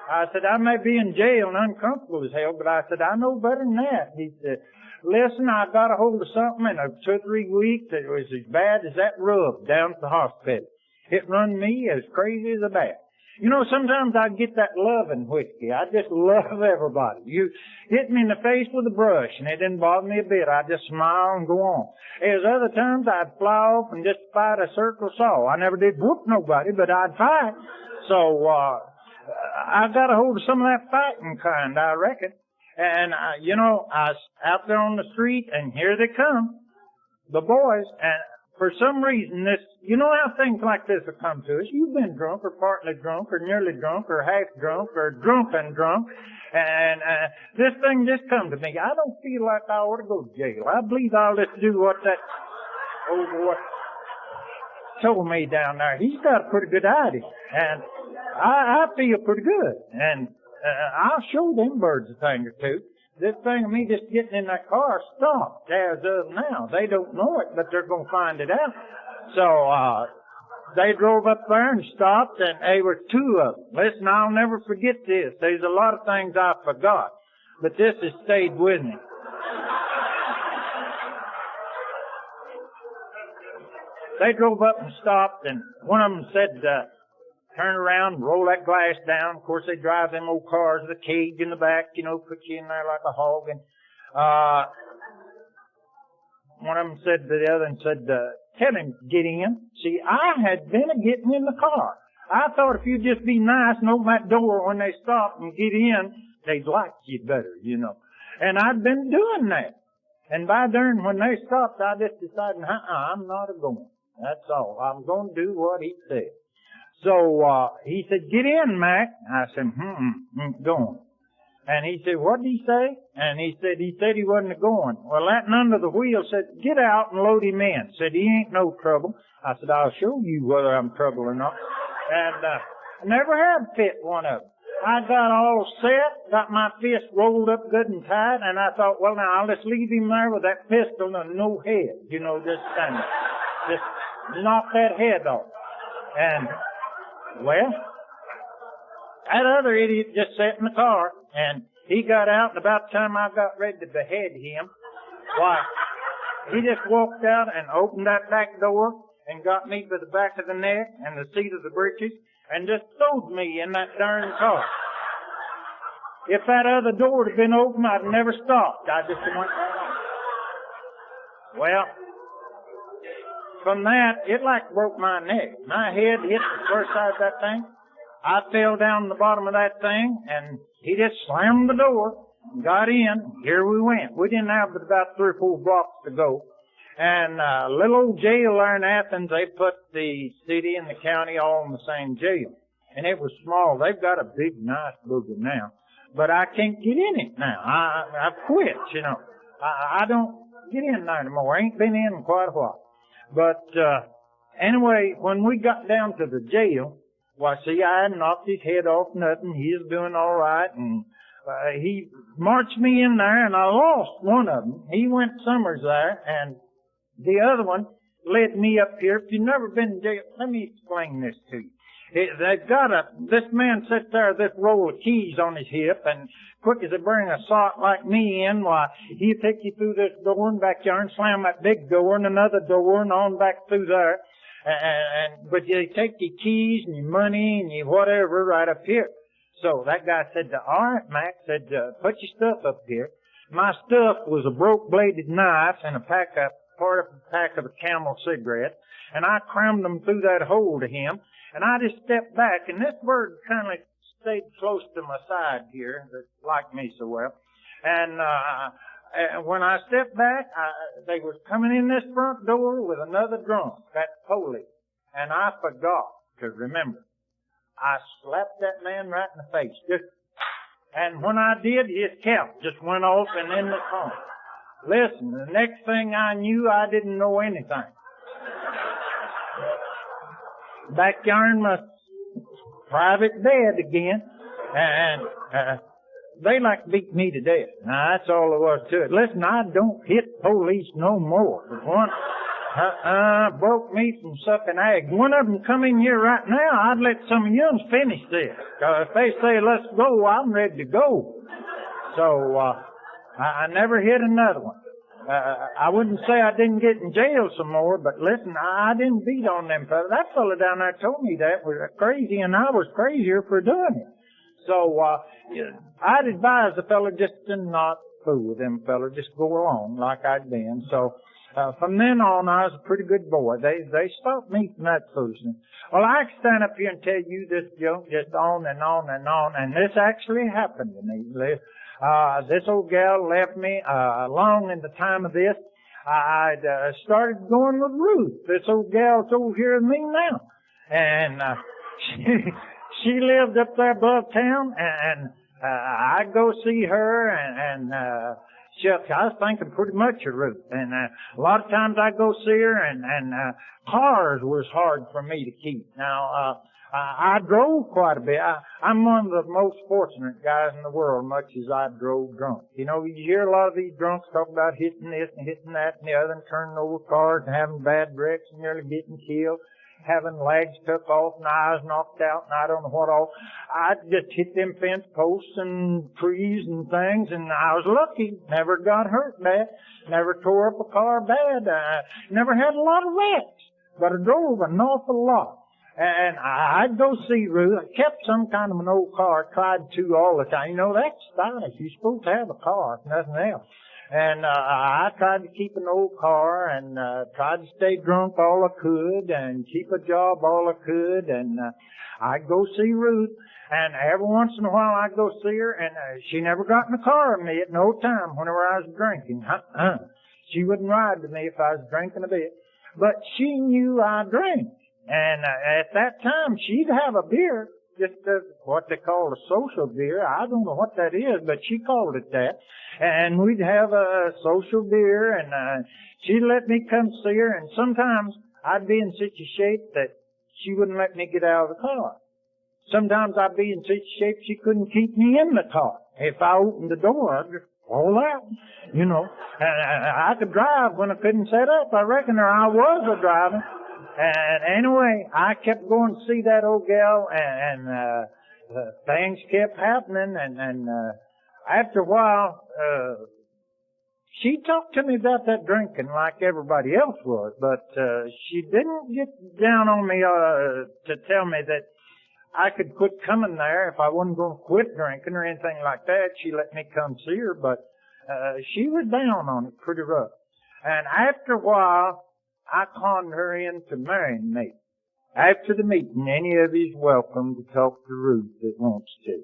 I said, I may be in jail and uncomfortable as hell, but I said, I know better than that. He said, listen, I got a hold of something in 2 or 3 weeks that was as bad as that rub down at the hospital. It run me as crazy as a bat. You know, sometimes I get that loving whiskey. I just love everybody. You hit me in the face with a brush and it didn't bother me a bit. I just smile and go on. There's other times I'd fly off and just fight a circle saw. I never did whoop nobody, but I'd fight. So, I got a hold of some of that fighting kind, I reckon. And, you know, I was out there on the street and here they come. The boys, and for some reason, you know how things like this will come to us. You've been drunk or partly drunk or nearly drunk or half drunk or drunk and drunk. And this thing just come to me. I don't feel like I ought to go to jail. I believe I'll just do what that old boy told me down there. He's got a pretty good idea. And I feel pretty good. And I'll show them birds a thing or two. This thing of me just getting in that car stopped as of now. They don't know it, but they're going to find it out. So, they drove up there and stopped, and there were 2 of them. Listen, I'll never forget this. There's a lot of things I forgot, but this has stayed with me. They drove up and stopped, and one of them said, turn around, roll that glass down. Of course, they drive them old cars with a cage in the back, you know, put you in there like a hog. And one of them said to the other and said, tell him, get in. See, I had been getting in the car. I thought if you'd just be nice and open that door when they stop and get in, they'd like you better, you know. And I'd been doing that. And by darn, when they stopped, I just decided, I'm not a-going. That's all. I'm going to do what he said. So, he said, get in, Mac. I said, going. And he said, what did he say? And he said he wasn't going. Well, that under the wheel said, get out and load him in. Said, he ain't no trouble. I said, I'll show you whether I'm trouble or not. And, never had fit one of them. I got all set, got my fist rolled up good and tight, and I thought, well, now I'll just leave him there with that pistol and no head. You know, just knock that head off. And, well, that other idiot just sat in the car, and he got out, and about the time I got ready to behead him, why, he just walked out and opened that back door and got me by the back of the neck and the seat of the breeches and just throwed me in that darn car. If that other door had been open, I'd never stopped. I just went right on. Well, from that, it like broke my neck. My head hit the first side of that thing. I fell down the bottom of that thing, and he just slammed the door, got in. Here we went. We didn't have but about 3 or 4 blocks to go. And little old jail there in Athens, they put the city and the county all in the same jail. and it was small. They've got a big, nice booger now, but I can't get in it now. I've quit, you know. I don't get in there anymore. I ain't been in quite a while. But, anyway, when we got down to the jail, well, see, I hadn't knocked his head off nothing. He was doing all right, and he marched me in there, and I lost one of them. He went Summers there, and the other one led me up here. If you've never been in jail, let me explain this to you. They've got this man sits there with this roll of keys on his hip, and quick as they bring a sot like me in, why, he'll take you through this door and back there and slam that big door and another door and on back through there. But they take your keys and your money and your whatever right up here. So that guy said, all right, Mac, said, put your stuff up here. My stuff was a broke-bladed knife and part of a pack of a Camel cigarette, and I crammed them through that hole to him, and I just stepped back, and this bird kind of stayed close to my side here, that liked me so well, and when I stepped back, they was coming in this front door with another drunk, that police, and I forgot to remember. I slapped that man right in the face, and when I did, his cap just went off and in the corner. Listen, the next thing I knew, I didn't know anything. Back there in my private bed again, and they like beat me to death. Now, that's all there was to it. Listen, I don't hit police no more. But one broke me from sucking eggs. One of them come in here right now, I'd let some of you finish this. If they say, let's go, I'm ready to go. So, I never hit another one. I wouldn't say I didn't get in jail some more, but listen, I didn't beat on them fellas. That fella down there told me that was crazy, and I was crazier for doing it. So, I'd advise the fella just to not fool with them fellas, just go along like I'd been. So, from then on, I was a pretty good boy. They stopped me from that foolishness. Well, I can stand up here and tell you this joke just on and on and on, and this actually happened to me. This old gal left me, along in the time of this. I'd started going with Ruth. This old gal's over here with me now. And, she lived up there above town, and, I'd go see her, and shucks, I was thinking pretty much of Ruth. And, a lot of times I'd go see her, and, cars was hard for me to keep. Now, I drove quite a bit. I'm one of the most fortunate guys in the world, much as I drove drunk. You know, you hear a lot of these drunks talk about hitting this and hitting that and the other and turning over cars and having bad wrecks and nearly getting killed, having legs took off and eyes knocked out and I don't know what all. I just hit them fence posts and trees and things, and I was lucky. Never got hurt bad. Never tore up a car bad. Never had a lot of wrecks, but I drove an awful lot. And I'd go see Ruth. I kept some kind of an old car, tried to all the time. You know, that's stylish. You're supposed to have a car, if nothing else. And I tried to keep an old car and tried to stay drunk all I could and keep a job all I could. And I'd go see Ruth. And every once in a while I'd go see her, and she never got in the car with me at no time whenever I was drinking. She wouldn't ride with me if I was drinking a bit. But she knew I drank. And at that time, she'd have a beer, just what they call a social beer. I don't know what that is, but she called it that. And we'd have a social beer, and she'd let me come see her. And sometimes I'd be in such a shape that she wouldn't let me get out of the car. Sometimes I'd be in such a shape she couldn't keep me in the car. If I opened the door, I'd just fall out, you know. And I could drive when I couldn't set up, I reckon, or I was a driving. And anyway, I kept going to see that old gal, and things kept happening, and after a while, she talked to me about that drinking like everybody else was, but she didn't get down on me to tell me that I could quit coming there if I wasn't going to quit drinking or anything like that. She let me come see her, but she was down on it pretty rough. And after a while, I conned her into marrying me. After the meeting, any of you's welcome to talk to Ruth that wants to.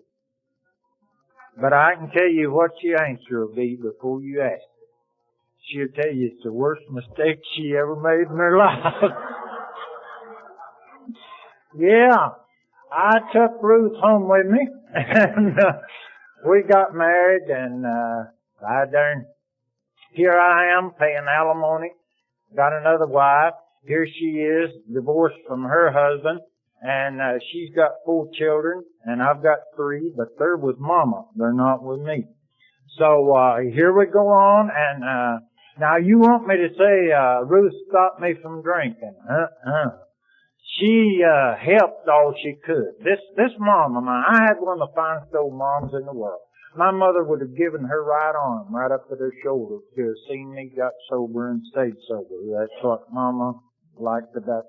But I can tell you what your answer will be before you ask her. She'll tell you it's the worst mistake she ever made in her life. Yeah. I took Ruth home with me, and we got married, and here I am paying alimony. Got another wife. Here she is, divorced from her husband, and she's got 4 children, and I've got 3, but they're with Mama. They're not with me. So here we go on, and now you want me to say Ruth stopped me from drinking? She helped all she could. This mom of mine, I had one of the finest old moms in the world. My mother would have given her right arm right up at her shoulder to have seen me got sober and stayed sober. That's what Mama liked about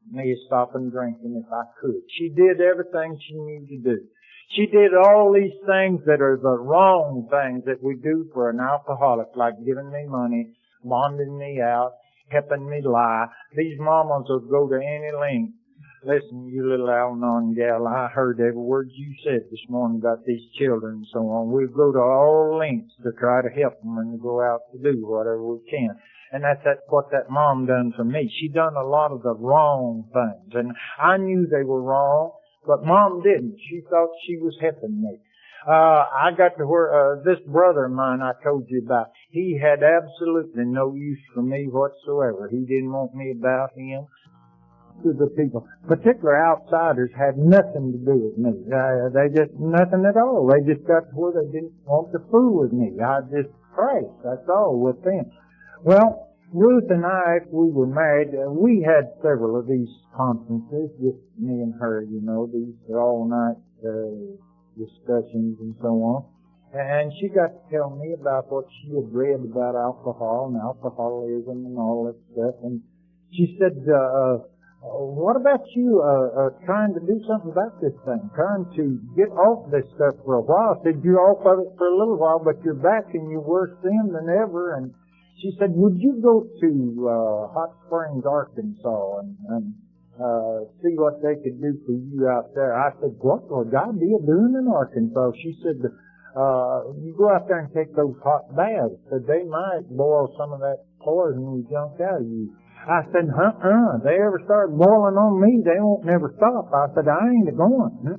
me stopping drinking if I could. She did everything she needed to do. She did all these things that are the wrong things that we do for an alcoholic, like giving me money, bonding me out, helping me lie. These mamas will go to any length. Listen, you little Al-Anon gal, I heard every word you said this morning about these children and so on. We'll go to all lengths to try to help them and to go out to do whatever we can. And that's what that mom done for me. She done a lot of the wrong things. And I knew they were wrong, but Mom didn't. She thought she was helping me. I got to where, this brother of mine I told you about, he had absolutely no use for me whatsoever. He didn't want me about him. To the people, particular outsiders, had nothing to do with me. They just, nothing at all. They just got to where they didn't want to fool with me. I just prayed. That's all with them. Well, Ruth and I, if we were married, we had several of these conferences, just me and her, you know, these all-night discussions and so on. And she got to tell me about what she had read about alcohol and alcoholism and all that stuff. And she said, what about you trying to do something about this thing, trying to get off this stuff for a while? I said, you're off of it for a little while, but you're back and you're worse then than ever. And she said, would you go to Hot Springs, Arkansas and see what they could do for you out there? I said, what would I be doing in Arkansas? She said, you go out there and take those hot baths. Said they might boil some of that poison junk out of you. I said, they ever start boiling on me, they won't never stop. I said, I ain't going.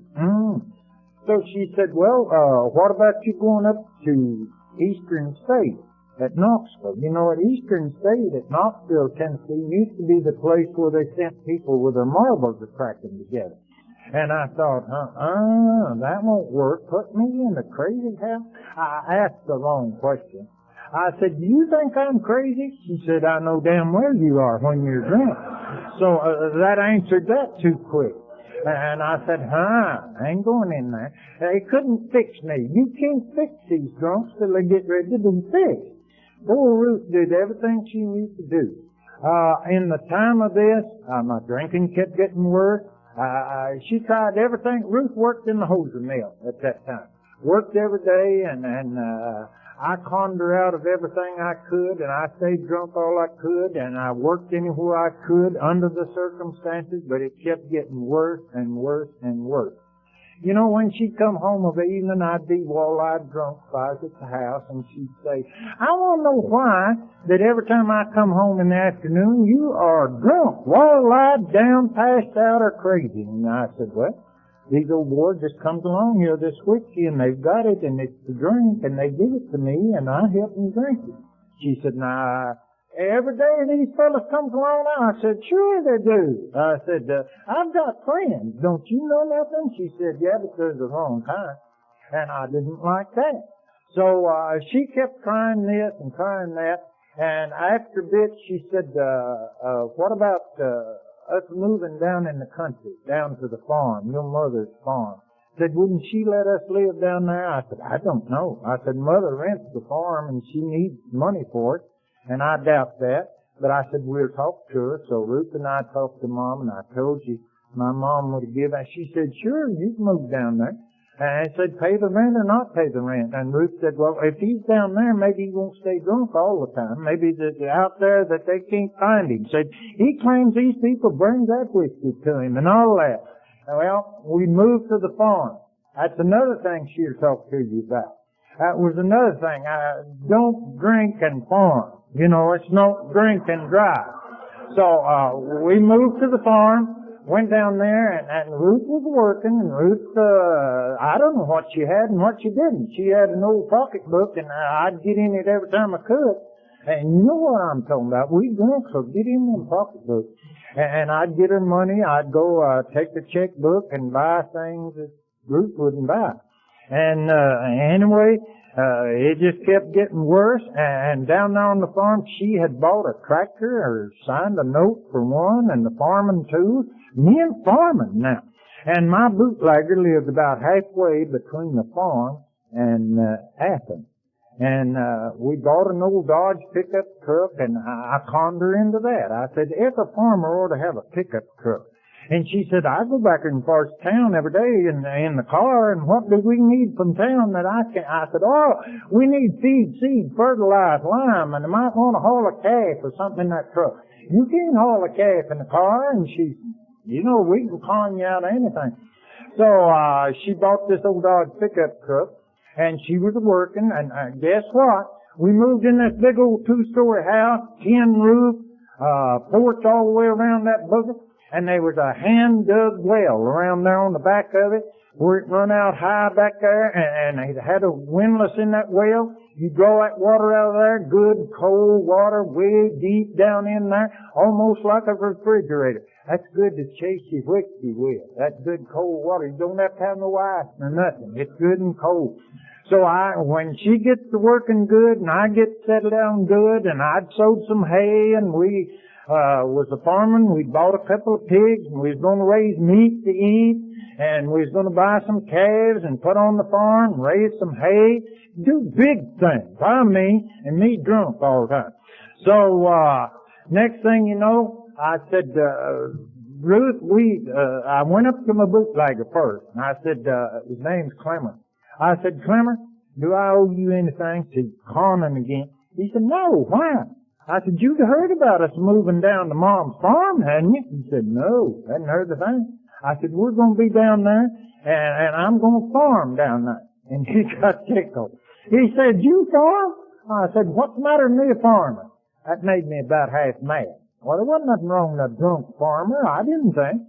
So she said, well, what about you going up to Eastern State at Knoxville? You know, at Eastern State at Knoxville, Tennessee, used to be the place where they sent people with their marbles cracking together. And I thought, that won't work. Put me in the crazy house? I asked the wrong question. I said, do you think I'm crazy? She said, I know damn well you are when you're drunk. So that answered that too quick. And I said, I ain't going in there. They couldn't fix me. You can't fix these drunks till they get ready to be fixed. Poor Ruth did everything she knew to do. In the time of this, my drinking kept getting worse. She tried everything. Ruth worked in the hosiery mill at that time. Worked every day and I conned her out of everything I could, and I stayed drunk all I could, and I worked anywhere I could under the circumstances, but it kept getting worse and worse and worse. You know, when she'd come home of the evening, I'd be wall-eyed drunk if I was at the house, and she'd say, I want to know why that every time I come home in the afternoon, you are drunk, wall-eyed, down, passed out, or crazy. And I said, well, these old boys just comes along here, this whiskey, and they've got it, and it's to drink, and they give it to me, and I help them drink it. She said, now, every day these fellas comes along now. I said, sure they do. I said, I've got friends. Don't you know nothing? She said, yeah, but they're the wrong kind. And I didn't like that. So, she kept trying this and trying that, and after a bit, she said, what about, us moving down in the country, down to the farm, your mother's farm? Said, wouldn't she let us live down there? I said, I don't know. I said, Mother rents the farm and she needs money for it, and I doubt that. But I said, we'll talk to her. So Ruth and I talked to Mom, and I told you my mom would give us. She said, sure, you can move down there. And I said, pay the rent or not pay the rent? And Ruth said, well, if he's down there, maybe he won't stay drunk all the time. Maybe they're out there that they can't find him. Said, he claims these people bring that whiskey to him and all that. Well, we moved to the farm. That's another thing she'll talk to you about. That was another thing. Don't drink and farm. You know, it's not drink and drive. So, we moved to the farm. went down there, and Ruth was working, and Ruth, I don't know what she had and what she didn't. She had an old pocketbook, and I'd get in it every time I could. And you know what I'm talking about. We drunks will get in them pocketbooks. And I'd get her money. I'd go take the checkbook and buy things that Ruth wouldn't buy. And anyway, it just kept getting worse. And down there on the farm, she had bought a tractor or signed a note for one, and the farming too. Me and farming now. And my bootlegger lived about halfway between the farm and Athens. And we bought an old Dodge pickup truck, and I conned her into that. I said, every farmer ought to have a pickup truck. And she said, I go back in parts of town every day in the car, and what do we need from town that I can? I said, we need feed, seed, fertilizer, lime, and I might want to haul a calf or something in that truck. You can't haul a calf in the car. And she, we can con you out of anything. So she bought this old Dodge pickup truck. And she was working, and guess what? We moved in this big old 2-story house, tin roof, porch all the way around that booger, and there was a hand-dug well around there on the back of it, where it run out high back there, and it had a windlass in that well. You draw that water out of there, good cold water, way deep down in there, almost like a refrigerator. That's good to chase your whiskey with. That's good cold water. You don't have to have no ice or nothing. It's good and cold. So when she gets to working good and I get settled down good, and I'd sowed some hay, and we was a farming, we bought a couple of pigs, and we was going to raise meat to eat, and we was going to buy some calves and put on the farm, raise some hay, do big things. And me drunk all the time. So next thing you know, I said, Ruth, I went up to my bootlegger first, and I said, his name's Clemmer. I said, Clemmer, do I owe you anything? He said, conning again. He said, no, why? I said, you'd heard about us moving down to Mom's farm, hadn't you? He said, no, hadn't heard the thing. I said, we're going to be down there, and I'm going to farm down there. And he got tickled. He said, you farm? I said, what's the matter with me farming? That made me about half mad. Well, there wasn't nothing wrong with a drunk farmer, I didn't think.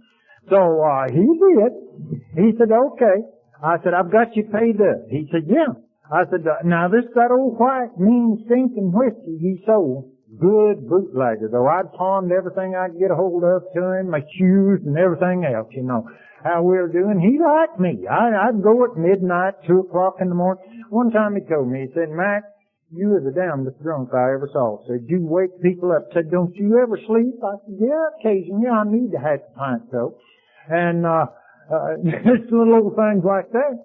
So he did. He said, okay. I said, I've got you paid up. He said, yeah. I said, now that old white, mean, stinking whiskey he sold, good bootlegger, though I'd pawned everything I could get a hold of to him, my shoes and everything else, how we were doing. He liked me. I'd go at midnight, 2 o'clock in the morning. One time he told me, he said, Mac, you are the damnedest drunk I ever saw. Said, you wake people up. Said, don't you ever sleep? I said, yeah, occasionally. I need to have a pint, though. And, just little old things like that.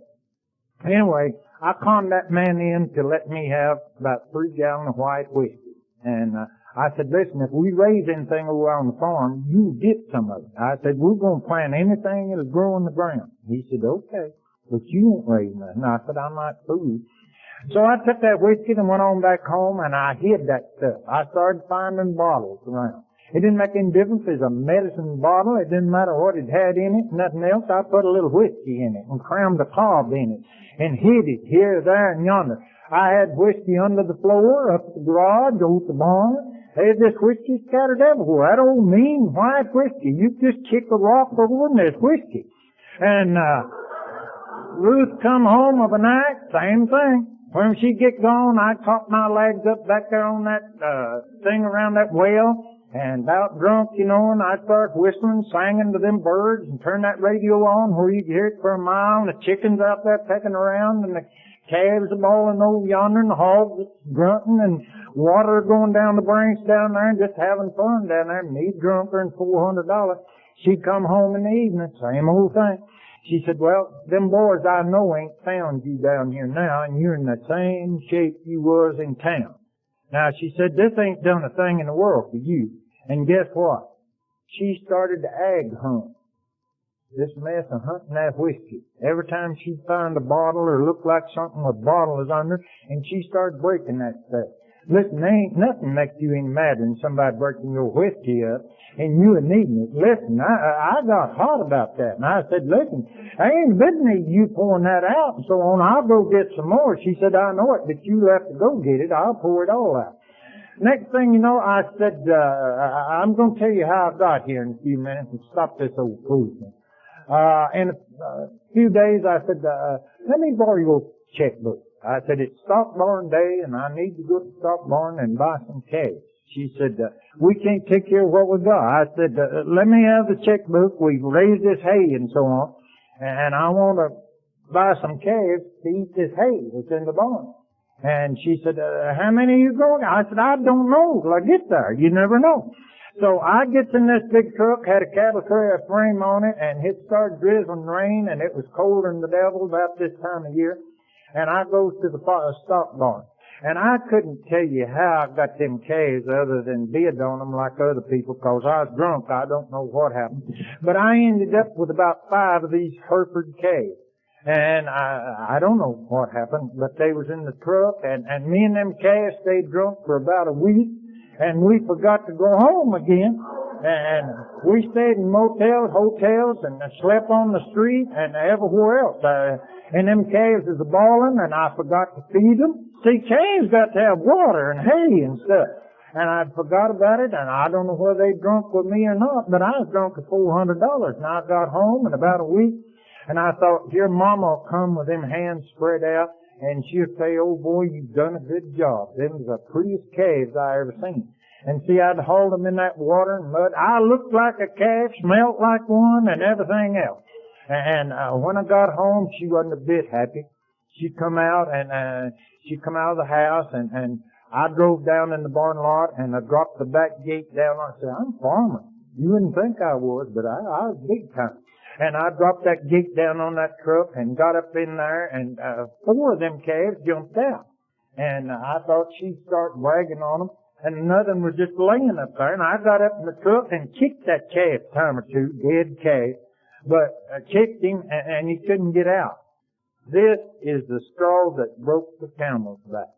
Anyway, I conned that man in to let me have about 3 gallons of white whiskey. And I said, listen, if we raise anything over on the farm, you get some of it. I said, we're going to plant anything that'll grow in the ground. He said, okay, but you won't raise nothing. I said, I'm not food. So I took that whiskey and went on back home, and I hid that stuff. I started finding bottles around. It didn't make any difference if it was a medicine bottle. It didn't matter what it had in it, nothing else. I put a little whiskey in it and crammed a cob in it and hid it here, there, and yonder. I had whiskey under the floor, up at the garage, over the barn. There's this whiskey scattered everywhere. That old mean white whiskey. You just kick a rock over and there's whiskey. And Ruth come home of a night, same thing. When she get gone, I caught my legs up back there on that thing around that well. And about drunk, and I'd start whistling, singing to them birds, and turn that radio on where you could hear it for a mile, and the chickens out there pecking around, and the calves are bawling over yonder, and the hogs grunting, and water going down the branch down there, and just having fun down there. Me drunker and $400. She'd come home in the evening, same old thing. She said, well, them boys I know ain't found you down here now, and you're in the same shape you was in town. Now, she said, this ain't done a thing in the world for you. And guess what? She started to ag hunt. This mess of hunting that whiskey. Every time she'd find a bottle or look like something with bottle is under, and she started breaking that stuff. Listen, there ain't nothing makes you any madder than somebody breaking your whiskey up and you a needing it. Listen, I got hot about that, and I said, listen, I ain't been need you pouring that out and so on. I'll go get some more. She said, I know it, but you have to go get it. I'll pour it all out. Next thing you know, I said, I'm going to tell you how I got here in a few minutes and stop this old foolishness. In a few days, I said, let me borrow your checkbook. I said, it's stock barn day and I need to go to stock barn and buy some cash. She said, we can't take care of what we got. I said, let me have the checkbook. We've raised this hay and so on. And I want to buy some calves to eat this hay that's in the barn. And she said, how many are you going? I said, I don't know till I get there. You never know. So I gets in this big truck, had a cattle trailer frame on it, and it started drizzling rain, and it was colder than the devil about this time of year. And I goes to the stock barn. And I couldn't tell you how I got them calves other than bid on them like other people, cause I was drunk. I don't know what happened. But I ended up with about 5 of these Hereford calves. And I don't know what happened, but they was in the truck, and me and them calves stayed drunk for about a week, and we forgot to go home again. And we stayed in motels, hotels, and slept on the street and everywhere else. And them calves is bawling, and I forgot to feed them. See, calves got to have water and hay and stuff. And I forgot about it, and I don't know whether they drunk with me or not, but I was drunk at $400. And I got home in about a week, and I thought, your mama will come with them hands spread out, and she'll say, oh boy, you've done a good job. Them was the prettiest calves I ever seen. And see, I'd hauled them in that water and mud. I looked like a calf, smelt like one, and everything else. And when I got home, she wasn't a bit happy. She come out and she come out of the house, and I drove down in the barn lot, and I dropped the back gate down. I said, I'm farmer. You wouldn't think I was, but I was big time. And I dropped that gate down on that truck and got up in there, and 4 of them calves jumped out. And I thought she'd start wagging on them, and another one was just laying up there. And I got up in the truck and kicked that calf a time or two, dead calf, but I kicked him, and he couldn't get out. This is the straw that broke the camel's back.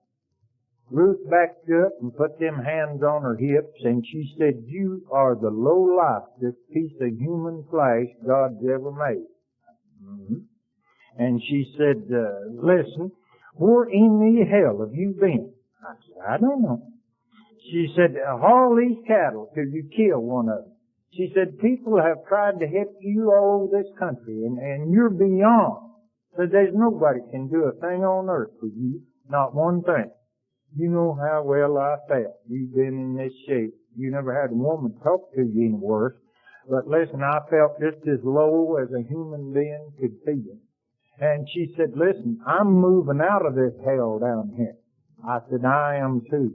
Ruth backed up and put them hands on her hips, and she said, you are the low-lifest piece of human flesh God's ever made. Mm-hmm. And she said, listen, where in the hell have you been? I said, I don't know. She said, haul these cattle till you kill one of them. She said, people have tried to hit you all over this country, and you're beyond. Said, there's nobody can do a thing on earth for you, not one thing. You know how well I felt. You've been in this shape. You never had a woman talk to you any worse. But listen, I felt just as low as a human being could feel. And she said, listen, I'm moving out of this hell down here. I said, I am too.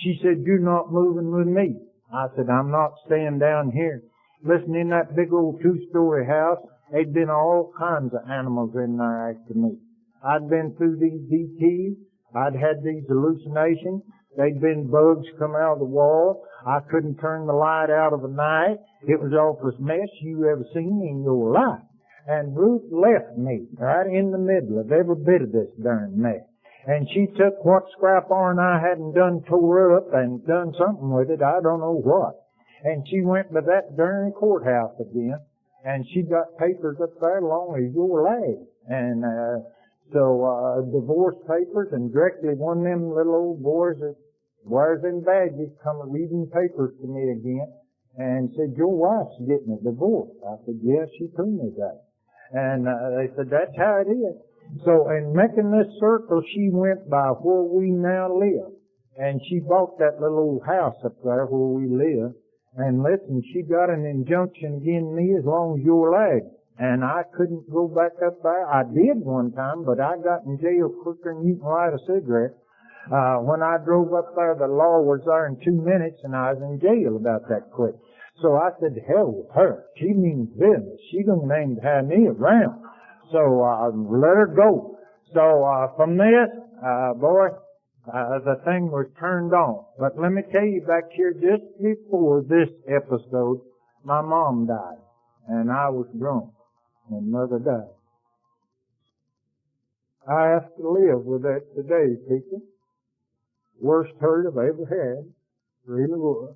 She said, you're not moving with me. I said, I'm not staying down here. Listen, in that big old 2-story house, there'd been all kinds of animals in there after me. I'd been through these DTs. I'd had these hallucinations. They'd been bugs come out of the wall. I couldn't turn the light out of the night. It was the awfulest mess you ever seen in your life. And Ruth left me right in the middle of every bit of this darn mess. And she took what scrap iron I hadn't done tore up and done something with it, I don't know what. And she went to that darn courthouse again, and she got papers up there long as your leg. And so divorce papers, and directly one of them little old boys that wears them badges come reading papers to me again and said, your wife's getting a divorce. I said, yes, she told me that. And they said, that's how it is. So in making this circle, she went by where we now live. And she bought that little old house up there where we live. And listen, she got an injunction against me as long as your leg. And I couldn't go back up there. I did one time, but I got in jail quicker than you can light a cigarette. When I drove up there, the law was there in 2 minutes, and I was in jail about that quick. So I said, hell with her. She means business. She gonna name to have me around. So let her go. So from this, the thing was turned on. But let me tell you, back here just before this episode, my mom died, and I was drunk when Mother died. I have to live with that today, people. Worst hurt I've ever had. Really was.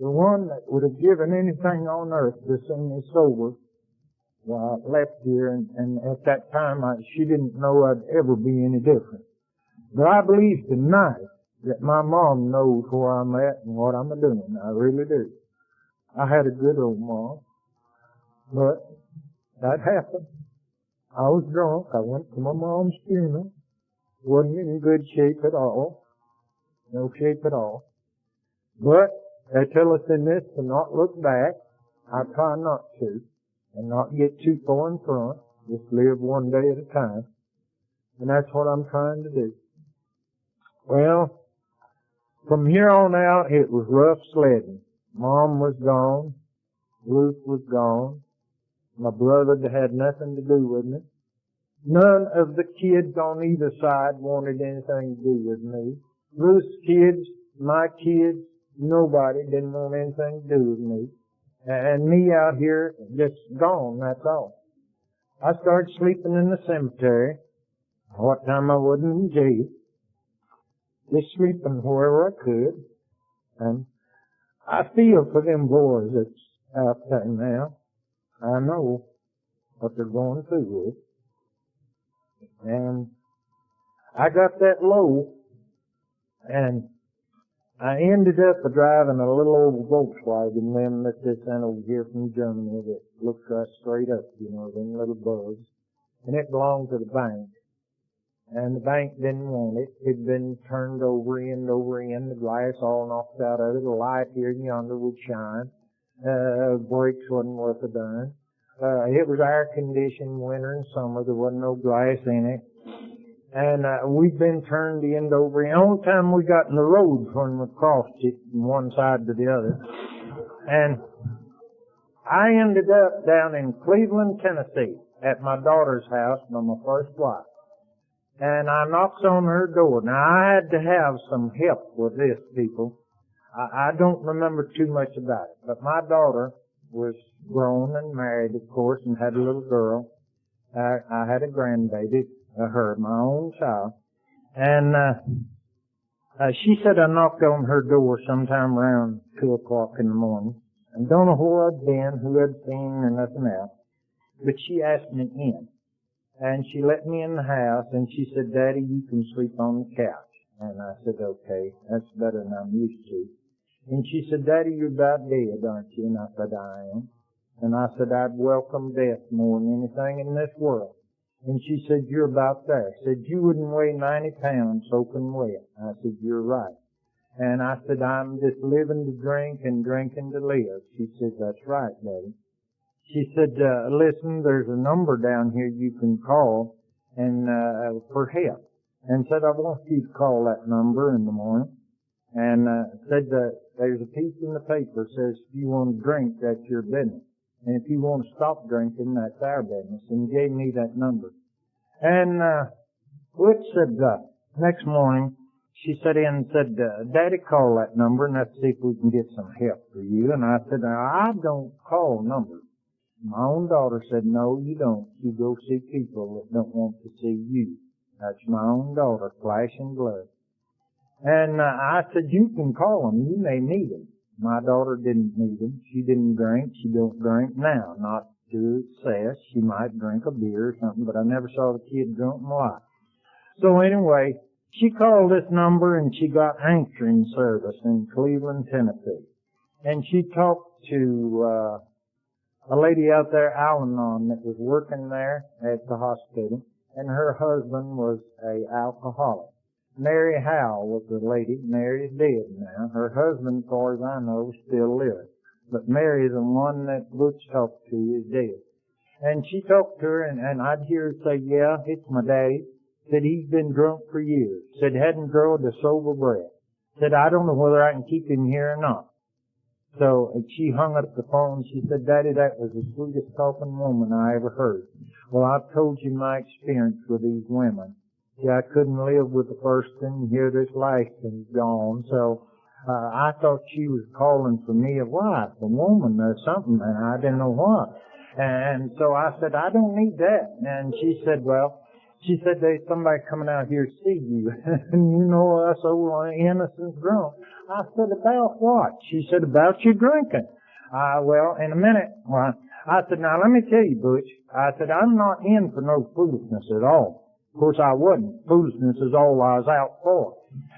The one that would have given anything on earth to see me sober. Well, I left here, and at that time, she didn't know I'd ever be any different. But I believe tonight that my mom knows where I'm at and what I'm doing. I really do. I had a good old mom, but that happened. I was drunk. I went to my mom's funeral. Wasn't in good shape at all. No shape at all. But they tell us in this to not look back. I try not to, and not get too far in front. Just live one day at a time. And that's what I'm trying to do. Well, from here on out, it was rough sledding. Mom was gone. Ruth was gone. My brother had nothing to do with me. None of the kids on either side wanted anything to do with me. Ruth's kids, my kids, nobody didn't want anything to do with me. And me out here just gone, that's all. I started sleeping in the cemetery. What time I wasn't in jail. Just sleeping wherever I could. And I feel for them boys that's out there now. I know what they're going through with. And I got that low, and I ended up driving a little old Volkswagen, them that they sent over here from Germany that looks right straight up, you know, them little bugs. And it belonged to the bank. And the bank didn't want it. It'd been turned over end, the glass all knocked out of it. The light here and yonder would shine. Brakes wasn't worth a darn. It was air conditioned winter and summer. There wasn't no glass in it. And we'd been turned end over end. The only time we got in the road when we crossed it from one side to the other. And I ended up down in Cleveland, Tennessee at my daughter's house by my first wife. And I knocks on her door. Now, I had to have some help with this, people. I don't remember too much about it. But my daughter was grown and married, of course, and had a little girl. I had a grandbaby, her, my own child. And she said I knocked on her door sometime around 2 o'clock in the morning. And don't know where I'd been, who I'd seen, or nothing else. But she asked me in. And she let me in the house, and she said, Daddy, you can sleep on the couch. And I said, okay, that's better than I'm used to. And she said, Daddy, you're about dead, aren't you? And I said, I am. And I said, I'd welcome death more than anything in this world. And she said, you're about there. She said, you wouldn't weigh 90 pounds soaking wet. I said, you're right. And I said, I'm just living to drink and drinking to live. She said, that's right, Daddy. She said, listen, there's a number down here you can call and for help. And said, I want you to call that number in the morning. And said, there's a piece in the paper that says, if you want to drink, that's your business. And if you want to stop drinking, that's our business. And gave me that number. And Which said, next morning, she sat in and said, Daddy, call that number and let's see if we can get some help for you. And I said, I don't call numbers. My own daughter said, no, you don't. You go see people that don't want to see you. That's my own daughter, flesh and blood. And I said, you can call them. You may need them. My daughter didn't need them. She didn't drink. She don't drink now. Not to excess. She might drink a beer or something, but I never saw the kid drunk in my life. So anyway, she called this number and she got answering service in Cleveland, Tennessee. And she talked to a lady out there, Al-Anon, that was working there at the hospital, and her husband was a alcoholic. Mary Howe was the lady. Mary is dead now. Her husband, as far as I know, is still living. But Mary, the one that Butch talked to, is dead. And she talked to her, and I'd hear her say, yeah, it's my daddy. Said he's been drunk for years. Said hadn't drove a sober breath. Said I don't know whether I can keep him here or not. So she hung up the phone. She said, Daddy, that was the sweetest talking woman I ever heard. Well, I've told you my experience with these women. See, I couldn't live with the first one. Here this last one's gone. So I thought she was calling for me a wife, a woman or something, and I didn't know what. And so I said, I don't need that. And she said, well, she said, there's somebody coming out here to see you. And you know us old innocent drunk. I said, about what? She said, about your drinking. Well, in a minute, I said, now let me tell you, Butch. I said, I'm not in for no foolishness at all. Of course I wasn't. Foolishness is all I was out for.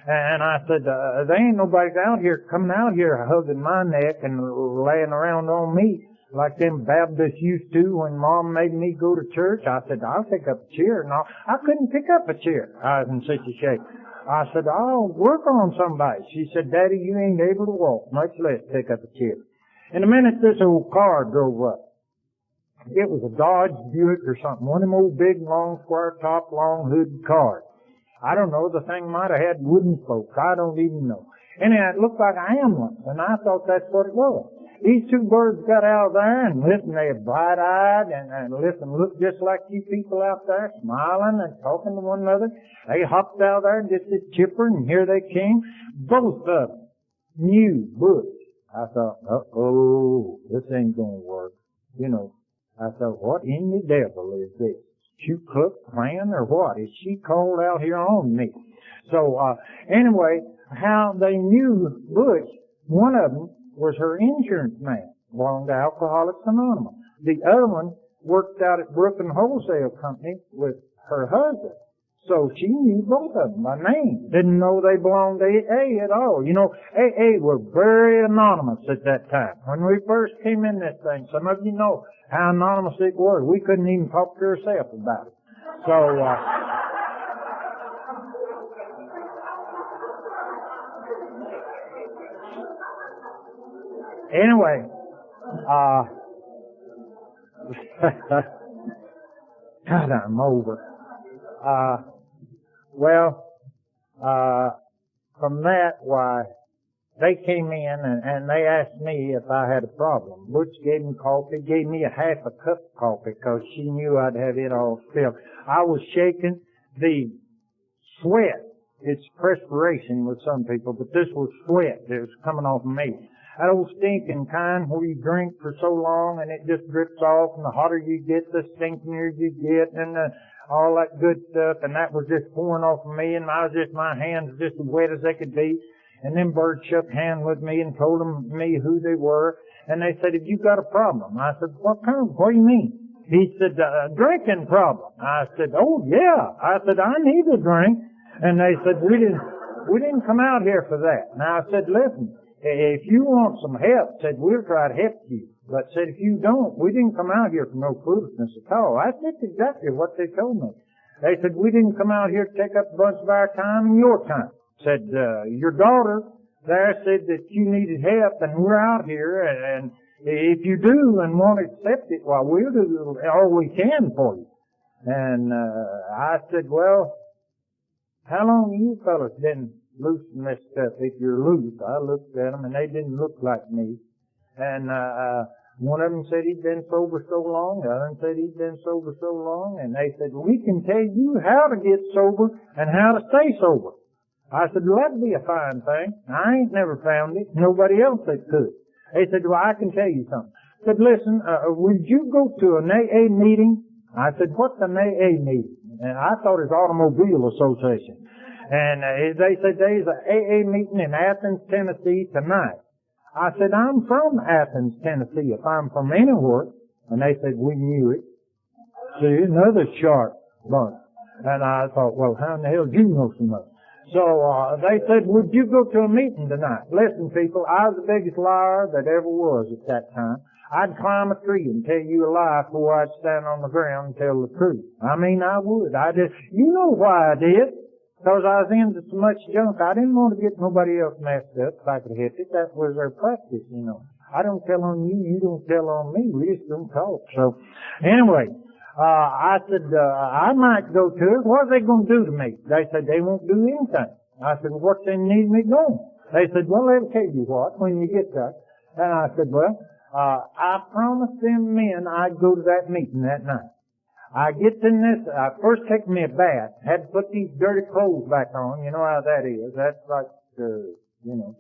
And I said, there ain't nobody out here, coming out here hugging my neck and laying around on me like them Baptists used to when Mom made me go to church. I said, I'll pick up a chair. No, I couldn't pick up a chair. I was in such a shape. I said, I'll work on somebody. She said, Daddy, you ain't able to walk, much less pick up a chair. In a minute, this old car drove up. It was a Dodge Buick or something, one of them old big, long, square top, long hood cars. I don't know, the thing might have had wooden spokes. I don't even know. Anyhow, it looked like an ambulance, and I thought that's what it was. These two birds got out of there, and listen, they were bright-eyed, and listen, looked just like you people out there, smiling and talking to one another. They hopped out there and just as chipper, and here they came. Both of them knew Bush. I thought, uh-oh, this ain't gonna work. You know, I thought, what in the devil is this? Ku Klux Klan or what? Is she called out here on me? So, anyway, how they knew Bush, one of them was her insurance man, belonged to Alcoholics Anonymous. The other one worked out at Brooklyn Wholesale Company with her husband. So she knew both of them by name. Didn't know they belonged to AA at all. You know, AA were very anonymous at that time. When we first came in this thing, some of you know how anonymous it was. We couldn't even talk to ourselves about it. So, anyway, God, I'm over. From that, why, they came in and they asked me if I had a problem. Butch gave me coffee, gave me a half a cup of coffee because she knew I'd have it all spilled. I was shaking. The sweat, it's perspiration with some people, but this was sweat that was coming off of me. That old stinking kind where you drink for so long and it just drips off, and the hotter you get, the stinkier you get, and all that good stuff, and that was just pouring off of me, and my hands just as wet as they could be. And them birds shook hands with me and told me who they were, and they said, have you got a problem? I said, what kind? What do you mean? He said, drinking problem. I said, oh yeah. I said, I need a drink. And they said, we didn't come out here for that. Now I said, listen, if you want some help, said, we'll try to help you. But said, if you don't, we didn't come out here for no foolishness at all. That's exactly what they told me. They said, we didn't come out here to take up a bunch of our time and your time. Said, your daughter there said that you needed help and we're out here, and if you do and want to accept it, well, we'll do all we can for you. And I said, well, how long have you fellas been loosing this stuff if you're loose? I looked at them and they didn't look like me. And one of them said he'd been sober so long, the other one said he'd been sober so long, and they said, we can tell you how to get sober and how to stay sober. I said, well, that'd be a fine thing. I ain't never found it. Nobody else that could. They said, well, I can tell you something. I said, listen, would you go to an AA meeting? I said, what's an AA meeting? And I thought it was Automobile Association. And they said, there's an AA meeting in Athens, Tennessee tonight. I said, I'm from Athens, Tennessee, if I'm from anywhere. And they said, we knew it. See, another sharp bunch. And I thought, well, how in the hell do you know so much? So they said, would you go to a meeting tonight? Listen, people, I was the biggest liar that ever was at that time. I'd climb a tree and tell you a lie before I'd stand on the ground and tell the truth. I mean, I would. You know why I did. Because I was into so much junk. I didn't want to get nobody else messed up if I could help it. That was their practice, you know. I don't tell on you, you don't tell on me. We just don't talk. So, anyway. I said, I might go to it. What are they going to do to me? They said, they won't do anything. I said, well, what they need me going? They said, well, they'll tell you what when you get there. And I said, well, I promised them men I'd go to that meeting that night. I get in this, first take me a bath, had to put these dirty clothes back on. You know how that is. That's like,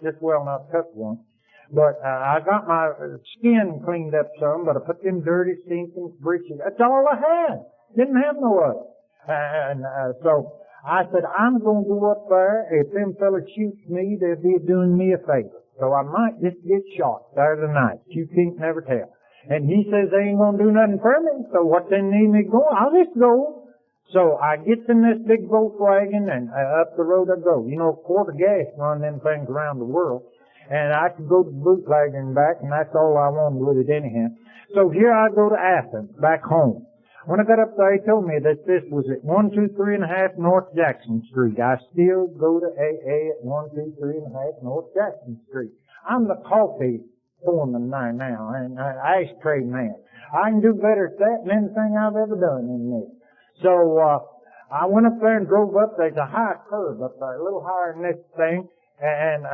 just well not tough one. But I got my skin cleaned up some, but I put them dirty, stinking breeches. That's all I had. Didn't have no other. And so I said, I'm going to go up there. If them fellas shoots me, they'll be doing me a favor. So I might just get shot there tonight. You can't never tell. And he says they ain't going to do nothing for me. So what they need me to go? I'll just go. So I gets in this big Volkswagen and up the road I go. You know, a quart of gas run them things around the world. And I could go to bootlegger and back, and that's all I wanted with it anyhow. So here I go to Athens, back home. When I got up there, he told me that this was at 123.5 North Jackson Street. I still go to AA at 123.5 North Jackson Street. I'm the coffee foreman there now, and ashtray man. I can do better at that than anything I've ever done in this. So, I went up there and drove up. There's a high curb up there, a little higher than this thing. And,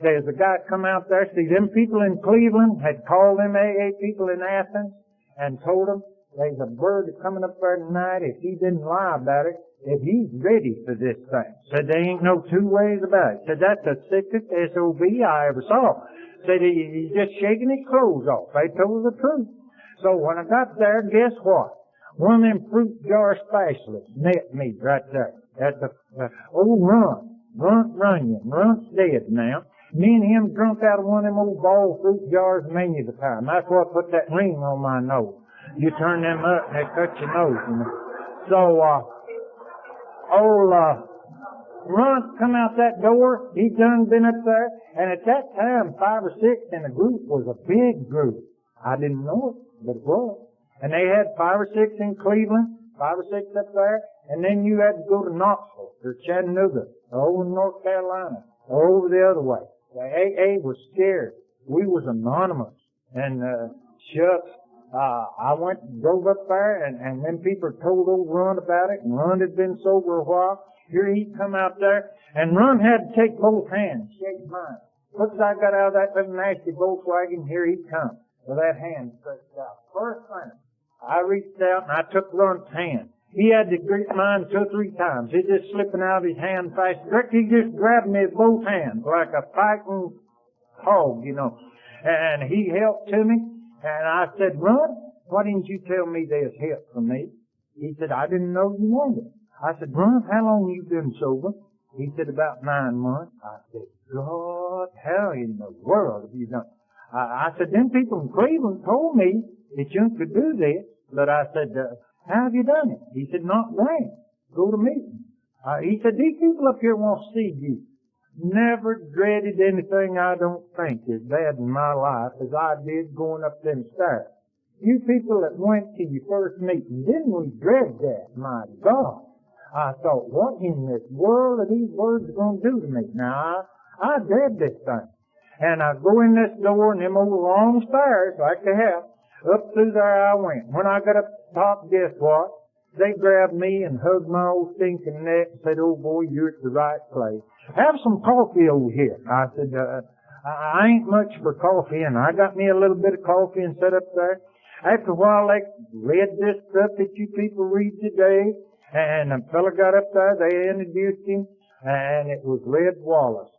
there's a guy come out there. See, them people in Cleveland had called them AA people in Athens and told them there's a bird coming up there tonight. If he didn't lie about it, that he's ready for this thing. Said there ain't no two ways about it. Said that's the sickest SOB I ever saw. Said he's just shaking his clothes off. They told the truth. So when I got there, guess what? One of them fruit jar specialists met me right there at the old Runyon. Runt's dead now. Me and him drunk out of one of them old ball fruit jars many of the time. That's what put that ring on my nose. You turn them up and they cut your nose. You know. So, Runt come out that door. He done been up there. And at that time, 5 or 6 in the group was a big group. I didn't know it, but it was. And they had 5 or 6 in Cleveland, 5 or 6 up there, and then you had to go to Knoxville or Chattanooga, or over in North Carolina, or over the other way. The AA was scared. We was anonymous. And, shucks, I went and drove up there, and then people told old Run about it, and Run had been sober a while. Here he'd come out there, and Run had to take both hands, shake mine. Quick as I got out of that little nasty Volkswagen, here he'd come, with that hand stretched out. First thing, I reached out and I took Run's hand. He had to grip mine 2 or 3 times. He just slipping out of his hand fast. He just grabbed me with both hands like a fighting hog, you know. And he helped to me. And I said, Run, why didn't you tell me there's help for me? He said, I didn't know you wanted. I said, Run, how long you been sober? He said, about 9 months. I said, God, how in the world have you done? I said, them people in Cleveland told me that you could do this. But I said, how have you done it? He said, not grand. Go to meeting. He said, these people up here want to see you. Never dreaded anything I don't think is bad in my life as I did going up them stairs. You people that went to your first meeting, didn't we dread that? My God. I thought, what in this world are these words going to do to me? Now, I dread this thing. And I go in this door and them old long stairs like they have. Up through there I went. When I got up top, guess what? They grabbed me and hugged my old stinking neck and said, oh boy, you're at the right place. Have some coffee over here. I said, I ain't much for coffee, and I got me a little bit of coffee and sat up there. After a while, they read this stuff that you people read today, and a fella got up there, they introduced him, and it was Red Wallace,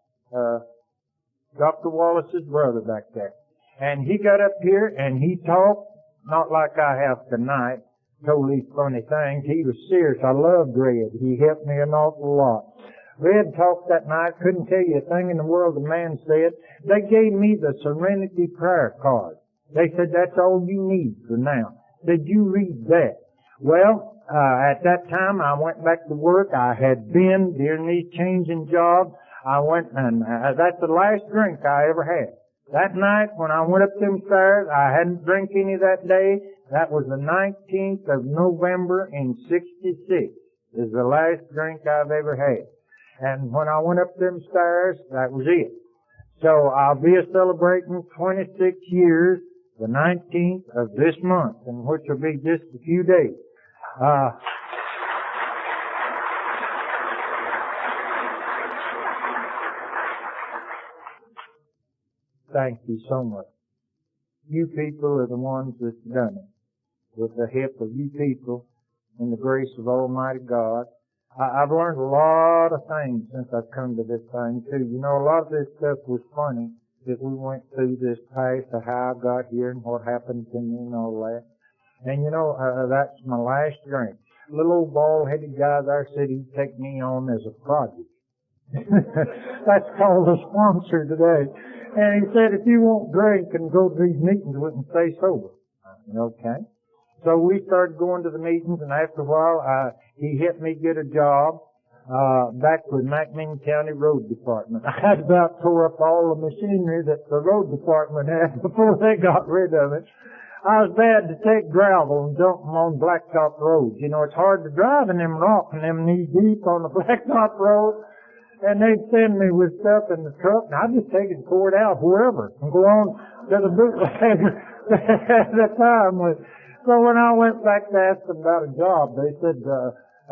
Dr. Wallace's brother back there. And he got up here and he talked, not like I have tonight, told these funny things. He was serious. I loved Red. He helped me an awful lot. Red talked that night, couldn't tell you a thing in the world the man said. They gave me the Serenity Prayer card. They said, that's all you need for now. Said, you read that. Well, at that time I went back to work. I had been during these changing jobs. I went and that's the last drink I ever had. That night when I went up them stairs, I hadn't drank any that day. That was the 19th of November in 66. Is the last drink I've ever had. And when I went up them stairs, that was it. So I'll be celebrating 26 years, the 19th of this month, and which will be just a few days. Thank you so much. You people are the ones that's done it. With the help of you people and the grace of Almighty God. I've learned a lot of things since I've come to this thing too. You know, a lot of this stuff was funny that we went through this past of how I got here and what happened to me and all that. And you know, that's my last drink. Little old bald-headed guy there said he'd take me on as a project. That's called a sponsor today. And he said, if you won't drink and go to these meetings, we can stay sober. I said, okay. So we started going to the meetings, and after a while, he helped me get a job back with McMinn County Road Department. I had about tore up all the machinery that the road department had before they got rid of it. I was bad to take gravel and dump them on blacktop roads. You know, it's hard to drive in them rocks and them knee deep on the blacktop road. And they'd send me with stuff in the truck, and I'd just take it and pour it out wherever and go on to the bootlegger at the time. So when I went back to ask them about a job, they said,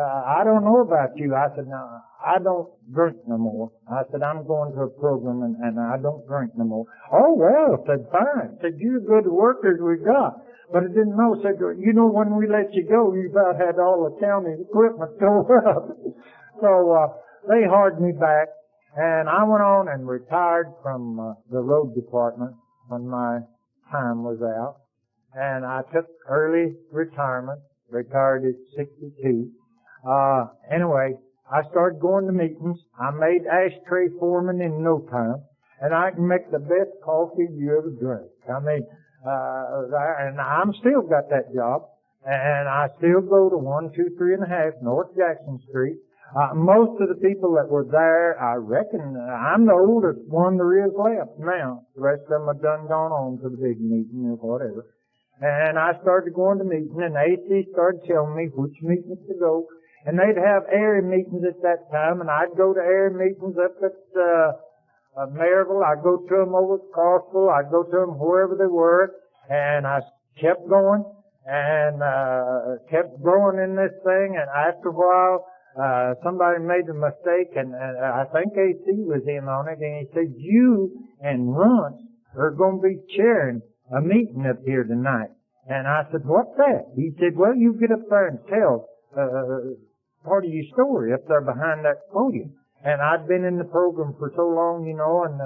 I don't know about you. I said, no, I don't drink no more. I said, I'm going to a program and I don't drink no more. Oh, well, said, fine. Said, you're good workers we got. But I didn't know, said, you know, when we let you go, you about had all the county equipment tore up. So, they hired me back, and I went on and retired from the road department when my time was out. And I took early retirement, retired at 62. Anyway, I started going to meetings. I made ashtray foreman in no time, and I can make the best coffee you ever drank. I mean, and I'm still got that job, and I still go to 123.5 North Jackson Street. Most of the people that were there, I reckon, I'm the oldest one there is left now. The rest of them have done gone on to the big meeting or whatever. And I started going to meetings, and AC started telling me which meetings to go. And they'd have area meetings at that time, and I'd go to area meetings up at Maryville. I'd go to them over at Crossville. I'd go to them wherever they were. And I kept going and kept growing in this thing. And after a while, somebody made a mistake, and I think AC was in on it, and he said, you and Runt are going to be chairing a meeting up here tonight. And I said, what's that? He said, well, you get up there and tell part of your story up there behind that podium. And I'd been in the program for so long, you know, and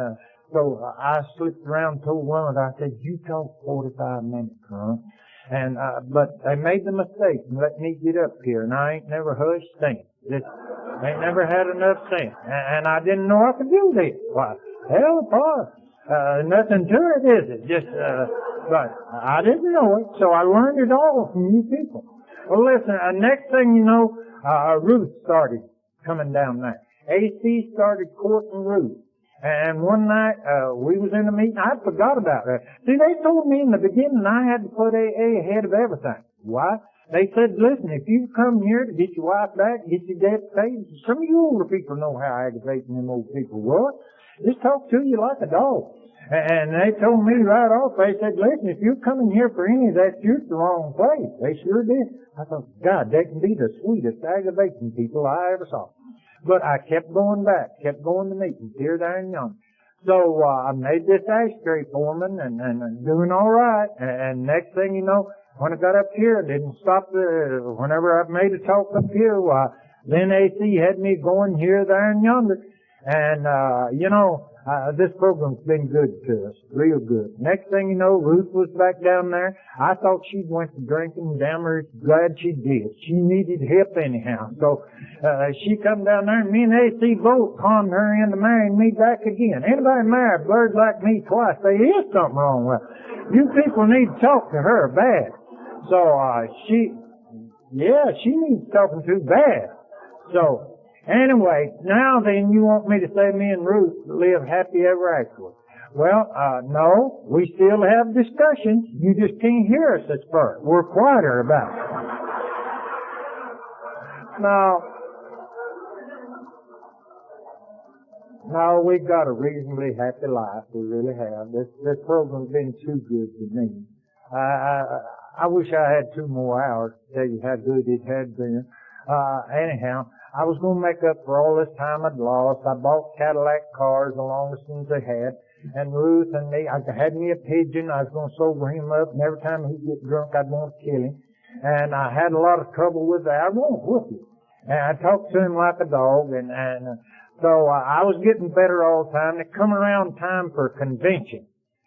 so I slipped around and told one, I said, you talk 45 minutes, Runt. And but they made the mistake and let me get up here, and I ain't never hushed since. Just ain't never had enough sense, and I didn't know I could do this. Why, hell, boy, nothing to it, is it? Just, but I didn't know it, so I learned it all from you people. Well, listen, next thing you know, Ruth started coming down there. AC started courting Ruth. And one night, we was in a meeting. I forgot about that. See, they told me in the beginning I had to put AA ahead of everything. Why? They said, listen, if you come here to get your wife back, get your debt paid, some of you older people know how aggravating them old people were. Just talk to you like a dog. And they told me right off, they said, listen, if you're coming here for any of that, you're at the wrong place. They sure did. I thought, God, they can be the sweetest aggravating people I ever saw. But I kept going back, kept going to meetings here, there, and yonder. So I made this ashtray foreman and doing all right. And next thing you know, when I got up here, I didn't stop there. Whenever I made a talk up here, then AC had me going here, there, and yonder. And, you know, this program's been good to us, real good. Next thing you know, Ruth was back down there. I thought she'd went to drinking. Damn her, glad she did. She needed help anyhow. So, she come down there, and me and AC both conned her into marrying me back again. Anybody married a bird like me twice, there is something wrong with her. You people need to talk to her bad. So, she needs talking to bad. So, anyway, now then you want me to say me and Ruth live happy ever afterward. Well, no, we still have discussions. You just can't hear us at first. We're quieter about it. No, we've got a reasonably happy life. We really have. This program's been too good to me. I wish I had 2 more hours to tell you how good it had been. Anyhow, I was going to make up for all this time I'd lost. I bought Cadillac cars, the longest ones they had. And Ruth and me, I had me a pigeon. I was going to sober him up, and every time he'd get drunk, I'd want to kill him. And I had a lot of trouble with that. I won't whoop you. And I talked to him like a dog, and so I was getting better all the time. It come around time for a convention.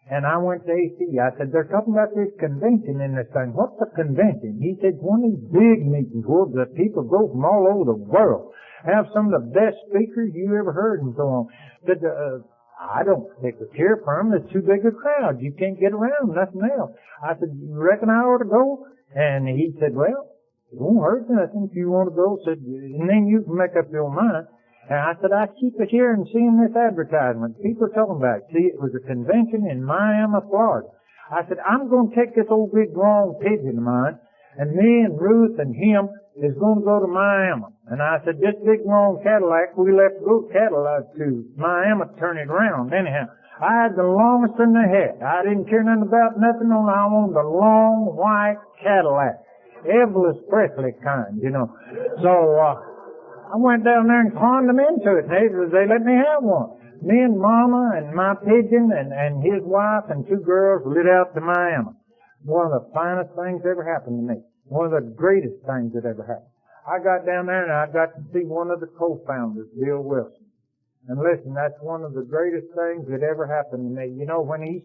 And I went to AC. I said, they're talking about this convention in this thing. What's a convention? He said, one of these big meetings where the people go from all over the world, have some of the best speakers you ever heard and so on. Said, I don't take a chair for them. It's too big a crowd. You can't get around, nothing else. I said, you reckon I ought to go? And he said, well, it won't hurt nothing if you want to go. Said, and then you can make up your mind. And I said, I keep it here and seeing this advertisement. People are talking about it. See, it was a convention in Miami, Florida. I said, I'm going to take this old big long pigeon of mine, and me and Ruth and him is going to go to Miami. And I said, this big long Cadillac, we left go Cadillac to Miami to turn it around. Anyhow, I had the longest in the head. I didn't care nothing about nothing on. I wanted the long white Cadillac. Elvis Presley kind, you know. So, I went down there and conned them into it. They let me have one. Me and Mama and my pigeon and his wife and two girls lit out to Miami. One of the finest things ever happened to me. One of the greatest things that ever happened. I got down there and I got to see one of the co-founders, Bill Wilson. And listen, that's one of the greatest things that ever happened to me. You know, when he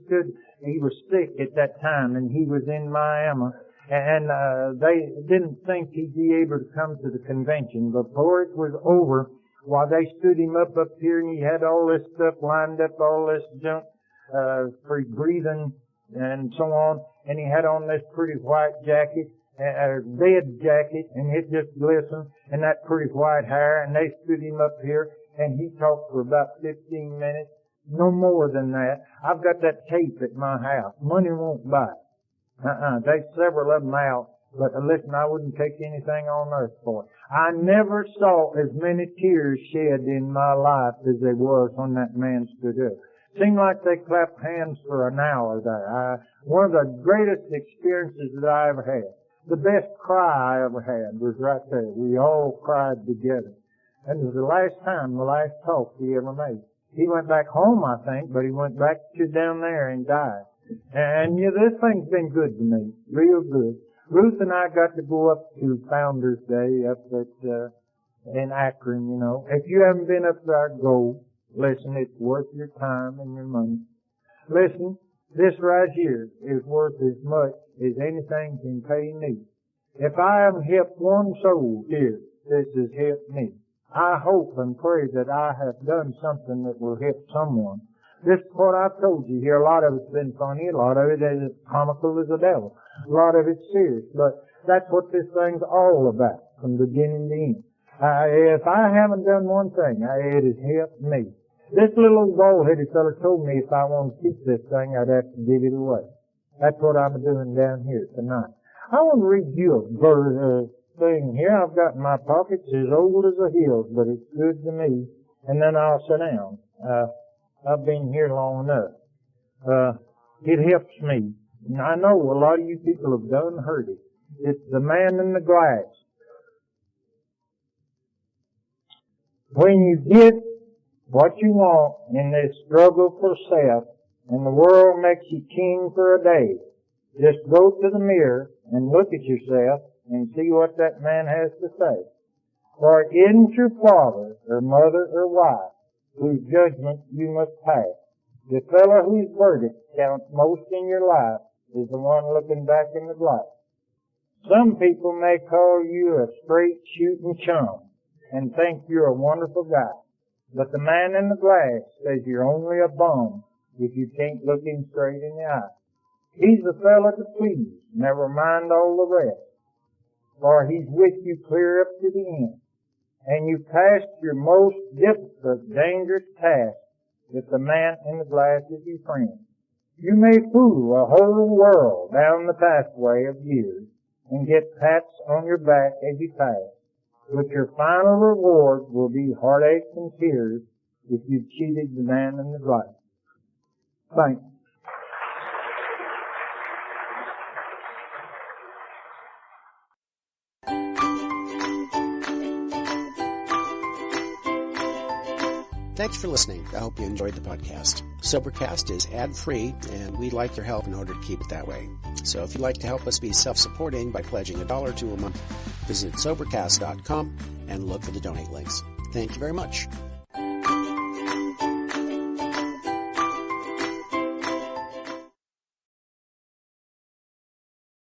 was sick at that time and he was in Miami, and they didn't think he'd be able to come to the convention. Before it was over, while they stood him up here and he had all this stuff lined up, all this junk for breathing and so on, and he had on this pretty white jacket, red jacket, and it just glistened, and that pretty white hair, and they stood him up here, and he talked for about 15 minutes, no more than that. I've got that tape at my house. Money won't buy it. There's several of them out, but listen, I wouldn't take anything on earth for it. I never saw as many tears shed in my life as there was when that man stood up. Seemed like they clapped hands for an hour there. One of the greatest experiences that I ever had. The best cry I ever had was right there. We all cried together. And it was the last talk he ever made. He went back home, I think, but he went back to down there and died. And this thing's been good to me, real good. Ruth and I got to go up to Founders Day up in Akron, you know. If you haven't been up there, go. Listen, it's worth your time and your money. Listen, this right here is worth as much as anything can pay me. If I haven't helped one soul here, this has helped me. I hope and pray that I have done something that will help someone. This is what I've told you here. A lot of it's been funny. A lot of it is comical as the devil. A lot of it's serious. But that's what this thing's all about from beginning to end. If I haven't done one thing, it has helped me. This little old bald-headed fellow told me if I wanted to keep this thing, I'd have to give it away. That's what I'm doing down here tonight. I want to read you a thing here I've got in my pocket. It's as old as the hills, but it's good to me. And then I'll sit down. I've been here long enough. It helps me. And I know a lot of you people have done heard it. It's The Man in the Glass. When you get what you want in this struggle for self, and the world makes you king for a day, just go to the mirror and look at yourself and see what that man has to say. For it isn't your father or mother or wife whose judgment you must pass. The fellow whose verdict counts most in your life is the one looking back in the glass. Some people may call you a straight shooting chum and think you're a wonderful guy. But the man in the glass says you're only a bum if you can't look him straight in the eye. He's the fellow to please, never mind all the rest. For he's with you clear up to the end. And you passed your most difficult, dangerous task if the man in the glass is your friend. You may fool a whole world down the pathway of years and get pats on your back as you pass, but your final reward will be heartache and tears if you've cheated the man in the glass. Thanks. Thanks for listening. I hope you enjoyed the podcast. Sobercast is ad-free, and we'd like your help in order to keep it that way. So if you'd like to help us be self-supporting by pledging $1 or $2 a month, visit Sobercast.com and look for the donate links. Thank you very much.